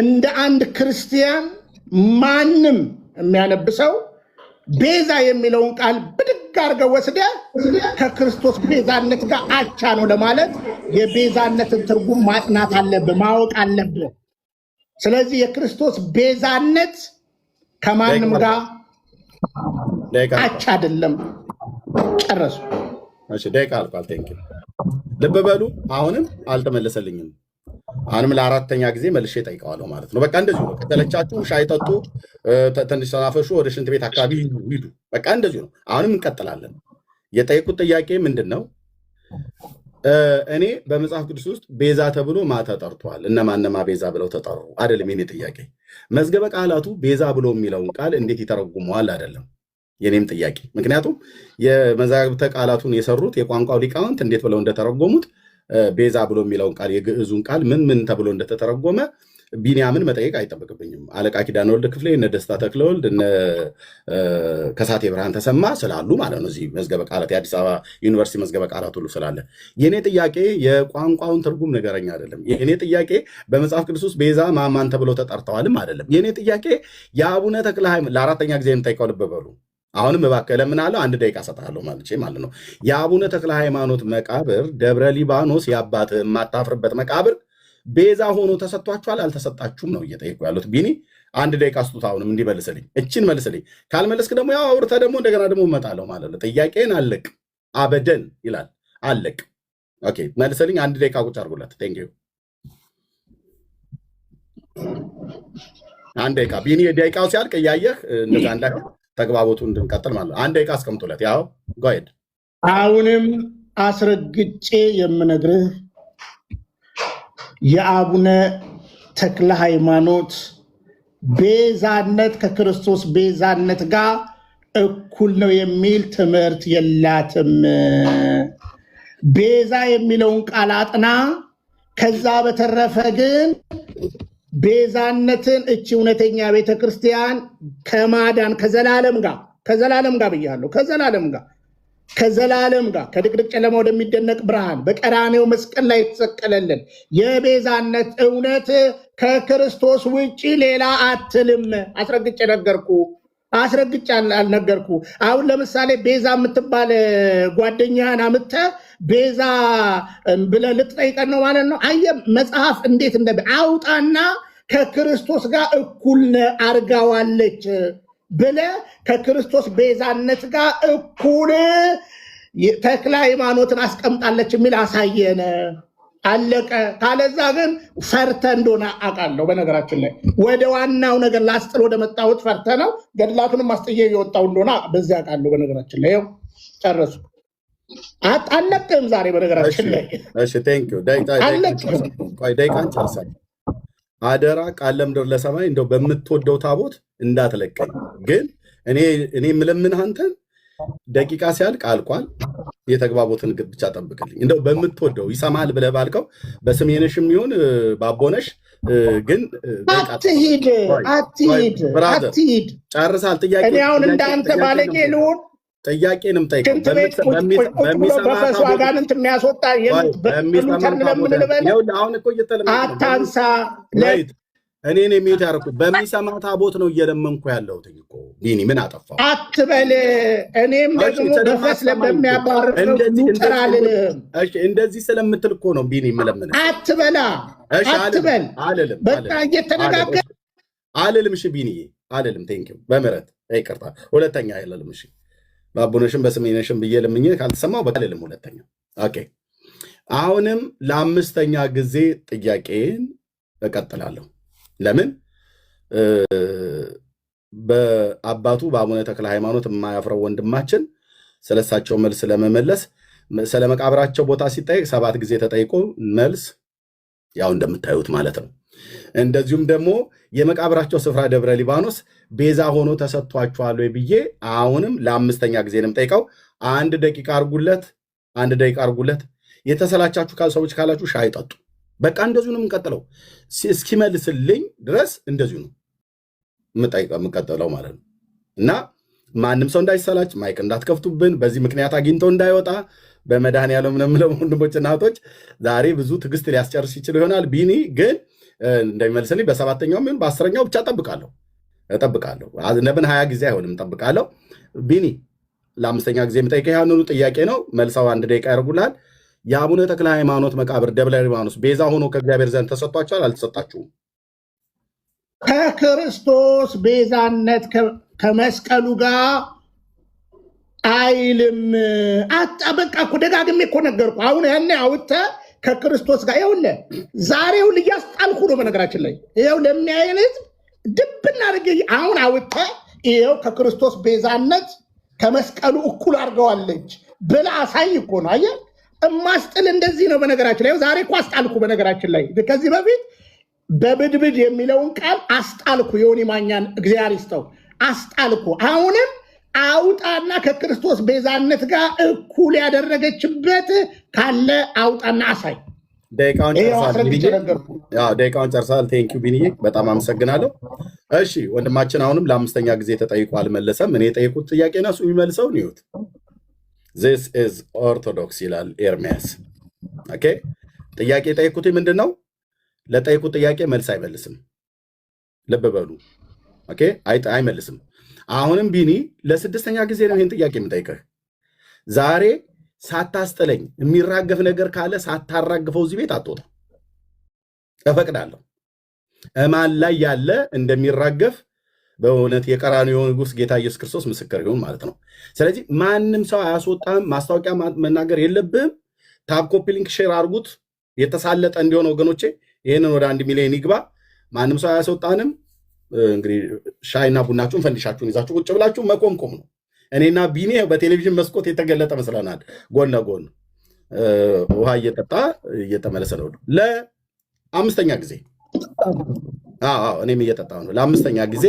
እንደ አንድ ክርስቲያን ማንም የሚያነብሰው ቤዛ የሚለውን ቃል ብድግ አድርገው ወስደህ ከክርስቶስ ቤዛነት ጋር አቻ ነው ለማለት የቤዛነትን ትርጉም ማጥናት አለብህ፣ ማወቅ አለብህ። ስለዚህ የክርስቶስ ቤዛነት ከማንም ጋር አቻ አይደለም። ጨረሱ። ደቂቃ አልቋል። ልብ በሉ። አሁንም አልተመለሰልኝም። አሁንም ለ4ኛ ጊዜ መልሼ ጠይቀዋለሁ ማለት ነው። በቃ እንደዚሁ ነው። ከተለቻችሁ ሻይ ጠጡ፣ ትንሽ ተናፈሹ፣ ወደ ሽንት ቤት አካባቢ ሂዱ። በቃ እንደዚሁ ነው። አሁንም እንቀጥላለን። የጠየቁት ጥያቄ ምንድን ነው? እኔ በመጽሐፍ ቅዱስ ውስጥ ቤዛ ተብሎ ማ ተጠርቷል? እነማነማ ቤዛ ብለው ተጠሩ? አይደለም የኔ ጥያቄ። መዝገበ ቃላቱ ቤዛ ብሎ የሚለውን ቃል እንዴት ይተረጉመዋል? አይደለም የኔም ጥያቄ። ምክንያቱም የመዛግብተ ቃላቱን የሰሩት የቋንቋው ሊቃውንት እንዴት ብለው እንደተረጎሙት ቤዛ ብሎ የሚለውን ቃል የግዕዙን ቃል ምን ተብሎ እንደተተረጎመ ቢንያምን መጠየቅ አይጠበቅብኝም። አለቃ ኪዳነ ወልድ ክፍሌ፣ እነ ደስታ ተክለወልድ፣ እነ ከሳቴ ብርሃን ተሰማ ስላሉ ማለት ነው። እዚህ መዝገበ ቃላት የአዲስ አበባ ዩኒቨርሲቲ መዝገበ ቃላት ሁሉ ስላለ የኔ ጥያቄ የቋንቋውን ትርጉም ንገረኝ አይደለም። የኔ ጥያቄ በመጽሐፍ ቅዱስ ውስጥ ቤዛ ማን ተብለው ተጠርተዋልም አይደለም። የኔ ጥያቄ የአቡነ ተክለ ሃይማኖት ለ4ኛ ጊዜ የምጠይቀው ልብ በሉ። አሁንም እባክህ ለምናለው 1 ደቂቃ ሰጥሃለሁ ማለት ነው። የአቡነ ተክለ ሃይማኖት መቃብር ደብረ ሊባኖስ የአባትህ የማታፍርበት መቃብር ቤዛ ሆኖ ተሰጥቷችኋል አልተሰጣችሁም ነው እየጠየቁ ያሉት። ቢኒ 1 ደቂቃ ስጡት። አሁንም እንዲመልስልኝ እችን መልስልኝ። ካልመለስክ ደግሞ ያው አውርተህ ደግሞ እንደገና ደግሞ እመጣለሁ ማለት ነው። ጥያቄን አለቅ አበደን ይላል አለቅ። ኦኬ መልስልኝ። 1 ደቂቃ ቁጭ አድርጉለት። ቴንክ ዩ 1 ደቂቃ ቢኒ። ደቂቃው ሲያልቅ እያየህ እንደዛ ተግባቦቱ እንድንቀጥል ማለት ነው። አንድ ደቂቃ አስቀምጡለት። ያው ጎሄድ አሁንም አስረግጬ የምነግርህ የአቡነ ተክለ ሃይማኖት ቤዛነት ከክርስቶስ ቤዛነት ጋር እኩል ነው የሚል ትምህርት የላትም። ቤዛ የሚለውን ቃል አጥና። ከዛ በተረፈ ግን ቤዛነትን እቺ እውነተኛ ቤተክርስቲያን ከማዳን ከዘላለም ጋር ብያለሁ፣ ከዘላለም ጋር ከድቅድቅ ጨለማ ወደሚደነቅ ብርሃን በቀራኔው መስቀል ላይ የተሰቀለልን የቤዛነት እውነት ከክርስቶስ ውጭ ሌላ አትልም። አስረግጬ አልነገርኩ። አሁን ለምሳሌ ቤዛ የምትባል ጓደኛህን አምጥተህ ቤዛ ብለህ ልትጠይቀን ነው ማለት ነው። አየህ መጽሐፍ እንዴት አውጣና ከክርስቶስ ጋር እኩል አርጋዋለች ብለህ ከክርስቶስ ቤዛነት ጋር እኩል ተክለ ሃይማኖትን አስቀምጣለች የሚል አሳየነ። አለቀ። ካለዛ ግን ፈርተ እንደሆነ አውቃለሁ። በነገራችን ላይ ወደ ዋናው ነገር ላስጥል ወደ መጣሁት ፈርተ ነው። ገድላቱንም ማስጠየ የወጣው እንደሆነ በዚያ አውቃለሁ። በነገራችን ላይ ይኸው ጨረሱ። አለቅም ዛሬ በነገራችን ላይ ደቂቃን ጨርሳል። አደራ ቃል ለምድር ለሰማይ እንደው በምትወደው ታቦት እንዳትለቀኝ። ግን እኔ የምለምንህ አንተን ደቂቃ ሲያልቅ አልቋል። የተግባቦትን ግብ ብቻ ጠብቅልኝ። እንደው በምትወደው ይሰማል ብለህ ባልከው በስሜነሽም ይሁን ባቦነሽ ግን አትሂድ። ጨርሳል። ጥያቄ እኔ አሁን እንዳንተ ባለጌ ልሁን ጥያቄንም ጠይቀው በፈስዋጋንንት የሚያስወጣ አታንሳ። እኔን የሚዩት ያደረኩ በሚሰማ ታቦት ነው እየለመንኩ ያለሁት እኮ ቢኒ ምን አጠፋው አትበል። እኔም ደግሞ በፈስ በሚያባርር እንደዚህ ስለምትል እኮ ነው ቢኒ የምለምን። አትበል በቃ እየተነጋገር አልልም። እሺ ቢኒ አልልም። ቴንኪው በምህረት ይቅርታ። ሁለተኛ አይደለም። እሺ ባቡነሽም በስሜነሽም ብዬ ለምኜ ካልተሰማው በቃ አልልም። ሁለተኛ ኦኬ። አሁንም ለአምስተኛ ጊዜ ጥያቄን እቀጥላለሁ። ለምን በአባቱ በአቡነ ተክለ ሃይማኖት የማያፍረው ወንድማችን ስለሳቸው መልስ ለመመለስ ስለ መቃብራቸው ቦታ ሲጠይቅ 7 ጊዜ ተጠይቆ መልስ ያው እንደምታዩት ማለት ነው። እንደዚሁም ደግሞ የመቃብራቸው ስፍራ ደብረ ሊባኖስ ቤዛ ሆኖ ተሰጥቷቸዋል ወይ ብዬ አሁንም ለአምስተኛ ጊዜ ነው የምጠይቀው። 1 ደቂቃ አርጉለት። የተሰላቻችሁ ሰዎች ካላችሁ ሻይ ጠጡ። በቃ እንደዚሁ ነው የምንቀጥለው። እስኪመልስልኝ ድረስ እንደዚሁ ነው የምንቀጥለው ማለት ነው። እና ማንም ሰው እንዳይሰላች ማይክ እንዳትከፍቱብን፣ በዚህ ምክንያት አግኝተው እንዳይወጣ በመድኃኔዓለም ነው ወንድሞች እና እህቶች። ዛሬ ብዙ ትዕግስት ሊያስጨርስ ይችል ይሆናል። ቢኒ ግን እንደሚመልስልኝ በ7ኛውም ይሁን በ10ኛው ብቻ እጠብቃለሁ። ነብን 20 ጊዜ አይሆንም እጠብቃለሁ። ቢኒ ለአምስተኛ ጊዜ የምጠይቀህ ያንኑ ጥያቄ ነው። መልሰው 1 ደቂቃ ያደርጉልሃል። የአቡነ ተክለ ሃይማኖት መቃብር ደብረ ሊባኖስ ቤዛ ሆኖ ከእግዚአብሔር ዘንድ ተሰጥቷቸዋል አልተሰጣችሁም? ከክርስቶስ ቤዛነት ከመስቀሉ ጋር አይልም። በቃ እኮ ደጋግሜ እኮ ነገርኩ። አሁን ያኔ አውጥተህ ከክርስቶስ ጋር ይኸውልህ፣ ዛሬውን እያስጣልኩ ነው። በነገራችን ላይ ይኸው ለሚያየን ህዝብ ድብና አድርጌ አሁን አውጥተህ ይኸው ከክርስቶስ ቤዛነት ከመስቀሉ እኩል አድርገዋለች ብለህ አሳይ እኮ ነው። አየህ እማስጥል እንደዚህ ነው። በነገራችን ላይ ዛሬ እኮ አስጣልኩ። በነገራችን ላይ ከዚህ በፊት በብድብድ የሚለውን ቃል አስጣልኩ። ዮኒ ማኛን እግዚአብሔር ይስጠው አስጣልኩ። አሁንም አውጣና ከክርስቶስ ቤዛነት ጋር እኩል ያደረገችበት ካለ አውጣና አሳይ። ደቂቃውን ጨርሳል። ቴንኪው ቢኒዬ በጣም አመሰግናለሁ። እሺ ወንድማችን አሁንም ለአምስተኛ ጊዜ ተጠይቆ አልመለሰም። እኔ የጠየቁት ጥያቄ ነሱ የሚመልሰው ኒዩት This is Orthodox ይላል ኤርሚያስ። ኦኬ ጥያቄ ጠይቁት ምንድን ነው? ለጠይቁት ጥያቄ መልስ አይመልስም። ልብ በሉ። ኦኬ አይመልስም። አሁንም ቢኒ ለ6ኛ ጊዜ ነው ይህን ጥያቄ የምጠይቅህ። ዛሬ ሳታስጥለኝ የሚራገፍ ነገር ካለ ሳታራግፈው እዚህ ቤት አትወጣም። እፈቅዳለሁ። እማን ላይ ያለ እንደሚራገፍ በእውነት የቀራንዮ ንጉሥ ጌታ ኢየሱስ ክርስቶስ ምስክር ይሁን ማለት ነው። ስለዚህ ማንም ሰው አያስወጣም። ማስታወቂያ መናገር የለብህም። ታብ ኮፒ ሊንክ ሼር አድርጉት የተሳለጠ እንዲሆን ወገኖቼ። ይህንን ወደ 1 ሚሊዮን ይግባ። ማንም ሰው አያስወጣንም። እንግዲህ ሻይና ቡናችሁን ፈንዲሻችሁን ይዛችሁ ቁጭ ብላችሁ መቆምቆም ነው። እኔና ቢኒ በቴሌቪዥን መስኮት የተገለጠ መስለናል። ጎን ለጎን ውሃ እየጠጣ እየተመለሰ ነው ለአምስተኛ ጊዜ። እኔም እየጠጣ ነው ለአምስተኛ ጊዜ።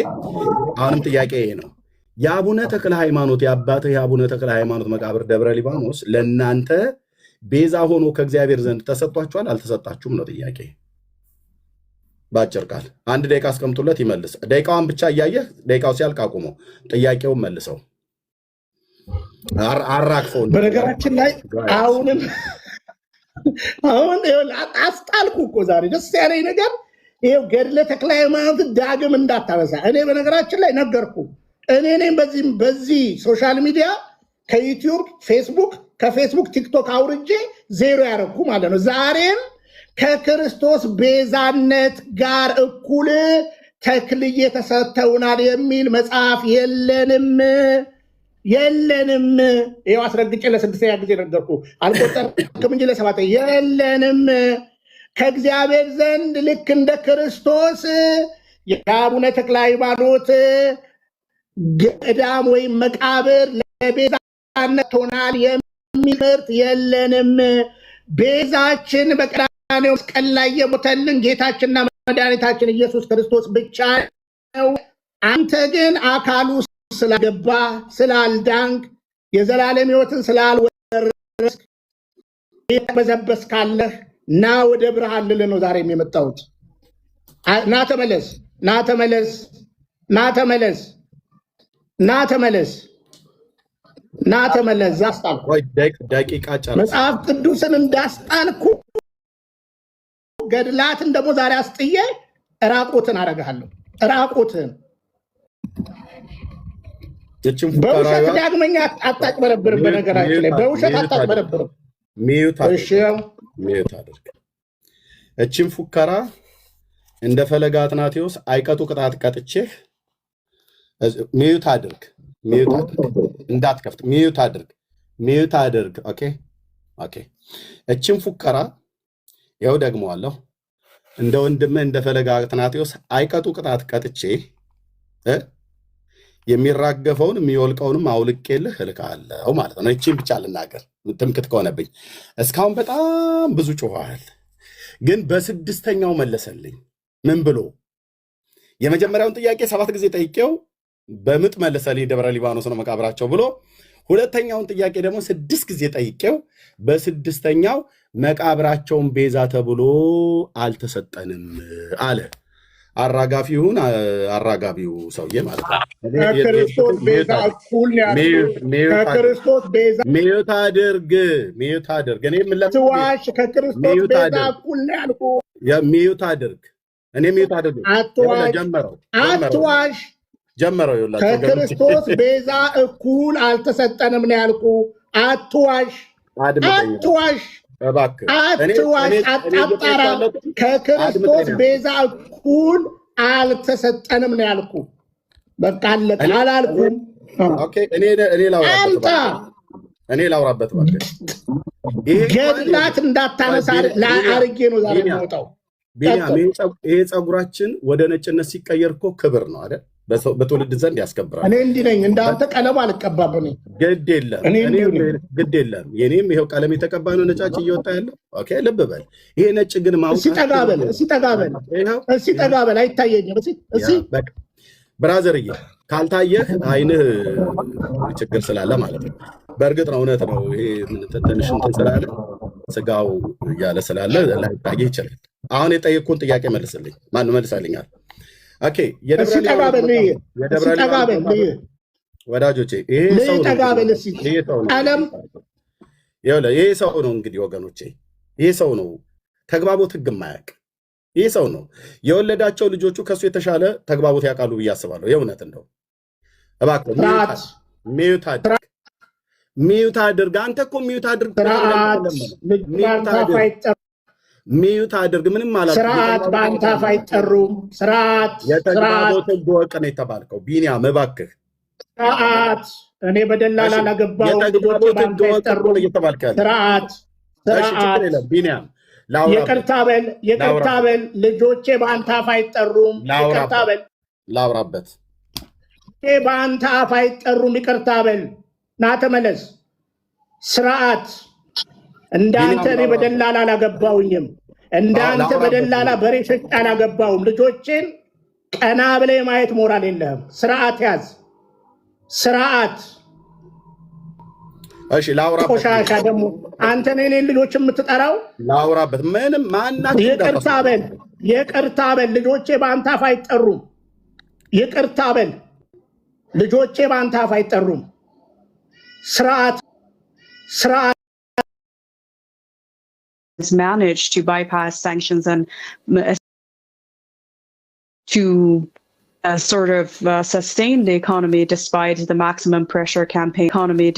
አሁንም ጥያቄ ይሄ ነው። የአቡነ ተክለ ሃይማኖት የአባትህ የአቡነ ተክለ ሃይማኖት መቃብር ደብረ ሊባኖስ ለእናንተ ቤዛ ሆኖ ከእግዚአብሔር ዘንድ ተሰጥቷችኋል አልተሰጣችሁም ነው ጥያቄ። በአጭር ቃል 1 ደቂቃ አስቀምጡለት ይመልስ። ደቂቃዋን ብቻ እያየህ ደቂቃው ሲያልቅ አቁመው ጥያቄውን መልሰው አራግፈው። በነገራችን ላይ አሁን አስጣልኩ እኮ ዛሬ ደስ ያለኝ ነገር ይኸው ገድለ ተክለ ሃይማኖት ዳግም እንዳታነሳ። እኔ በነገራችን ላይ ነገርኩ። እኔ በዚህ ሶሻል ሚዲያ ከዩቲዩብ ፌስቡክ፣ ከፌስቡክ ቲክቶክ አውርጄ 0 ያደረኩ ማለት ነው። ዛሬም ከክርስቶስ ቤዛነት ጋር እኩል ተክልዬ ተሰጥተውናል የሚል መጽሐፍ የለንም። ይኸው አስረግጬ ለ6ኛ ጊዜ ነገርኩ። አልቆጠርክም እንጂ ለ7 የለንም። ከእግዚአብሔር ዘንድ ልክ እንደ ክርስቶስ የአቡነ ተክለ ሃይማኖት ገዳም ወይም መቃብር ለቤዛነት ሆናል የሚል ትምህርት የለንም። ቤዛችን በቀራንዮ መስቀል ላይ የሞተልን ጌታችንና መድኃኒታችን ኢየሱስ ክርስቶስ ብቻ ነው። አንተ ግን አካሉ ስላገባ ስላልዳንክ የዘላለም ሕይወትን ስላልወረስክ በዘበስ ካለህ ና ወደ ብርሃን ልልህ ነው ዛሬም የመጣሁት። ና ተመለስ፣ ና ተመለስ፣ ና ተመለስ፣ ና ተመለስ፣ ና ተመለስ። አስጣልኩ ደቂቃ ጨርስ። መጽሐፍ ቅዱስን እንዳስጣልኩ ገድላትን ደግሞ ዛሬ አስጥዬ ራቁትን አደርግሃለሁ። ራቁትን በውሸት ዳግመኛ አታጭበረብርም። በነገራችን ላይ በውሸት አታጭበረብርም። ሚዩት አድርግ። እችን ፉከራ እንደ ፈለገ አትናቴዎስ አይቀጡ ቅጣት ቀጥቼህ ሚዩት አድርግ። እንዳትከፍት ሚዩት አድርግ። ኦኬ። እችን ፉከራ ይኸው ደግመዋለሁ። እንደ ወንድምህ እንደ ፈለገ አትናቴዎስ አይቀጡ ቅጣት ቀጥቼ የሚራገፈውን የሚወልቀውንም አውልቄልህ እልካለሁ ማለት ነው። እቺን ብቻ ልናገር ትምክት ከሆነብኝ። እስካሁን በጣም ብዙ ጮኸሃል፣ ግን በስድስተኛው መለሰልኝ። ምን ብሎ? የመጀመሪያውን ጥያቄ 7 ጊዜ ጠይቄው በምጥ መለሰልኝ። ደብረ ሊባኖስ ነው መቃብራቸው ብሎ። ሁለተኛውን ጥያቄ ደግሞ 6 ጊዜ ጠይቄው በስድስተኛው መቃብራቸውን ቤዛ ተብሎ አልተሰጠንም አለ። አራጋፊ ይሁን አራጋቢው ሰውዬ ማለት ነው። ከክርስቶስ ቤዛ እኩል ከክርስቶስ ቤዛ ሚዩት አድርግ። እኔ ትዋሽ ከክርስቶስ ቤዛ እኩል ነው ያልኩህ። ሚዩት አድርግ። እኔ ሚዩት አድርግ። አትዋሽ። ጀመረው ይኸውላችሁ፣ ከክርስቶስ ቤዛ እኩል አልተሰጠንም ነው ያልኩህ። አትዋሽ። እባክህ አትዋሽ፣ አጣራ። ከክርስቶስ ቤዛ እኩል አልተሰጠንም ነው ያልኩህ። በቃ አለቀ። አላልኩም። እኔ ላውራበት እባክህ። ገድላት እንዳታነሳ አርጌ ነው ዛሬ የሚወጣው። ቢኒያም ይሄ ፀጉራችን ወደ ነጭነት ሲቀየር እኮ ክብር ነው አይደል? በትውልድ ዘንድ ያስከብራል። እኔ እንዲህ ነኝ፣ እንዳንተ ቀለም አልቀባም። ግድ የለም። የኔም ይሄው ቀለም የተቀባ ነው ነጫጭ እየወጣ ያለው። ኦኬ ልብ በል። ይሄ ነጭ ግን ጠጋበል አይታየኝም። ብራዘርዬ ካልታየህ አይንህ ችግር ስላለ ማለት ነው። በእርግጥ ነው እውነት ነው። ይሄ ትንሽ እንትን ስላለ ስጋው እያለ ስላለ ላይታየህ ይችላል። አሁን የጠየቅኩን ጥያቄ መልስልኝ። ማን መልሳልኛል? ኦኬ ወዳጆቼ ይሄ ሰው ነው እንግዲህ ወገኖቼ፣ ይሄ ሰው ነው ተግባቦት ህግ የማያውቅ ይሄ ሰው ነው። የወለዳቸው ልጆቹ ከሱ የተሻለ ተግባቦት ያውቃሉ ብዬ አስባለሁ። የእውነት እንደው እባክህ ሚዩት አድርግ። አንተ እኮ ሚዩት አድርግ። ሚዩት አድርግ። ምንም ማለት ስርዓት በአንተ አፍ አይጠሩም። ስርዓት የተግባቦት ህግ ወቅ ነው የተባልከው። ቢኒያም እባክህ ስርዓት። እኔ በደላላ ላገባው የተግባቦት ህግ ወቅ ነው እየተባልክ ያለ ስርዓት። ቢኒያም ይቅርታ በል ልጆቼ በአንተ አፍ አይጠሩም። ይቅርታ በል ላውራበት በአንተ አፍ አይጠሩም። ይቅርታ በል ና ተመለስ። ስርዓት እንዳንተ እኔ በደላላ አላገባውኝም። እንዳንተ በደላላ በሬ ሸጬ አላገባውም። ልጆችን ቀና ብለህ ማየት ሞራል የለህም። ስርዓት ያዝ። ስርዓት እሺ ላውራበት። ቆሻሻ ደግሞ አንተ ነህ እኔን ልጆች የምትጠራው? ላውራበት ምንም ማናችሁ ይቅርታ በል ልጆቼ በአንተ አፍ አይጠሩም። ይቅርታ በል ልጆቼ በአንተ አፍ አይጠሩም። ስርዓት has managed to bypass sanctions and to sort of sustain the economy despite the maximum pressure campaign economy.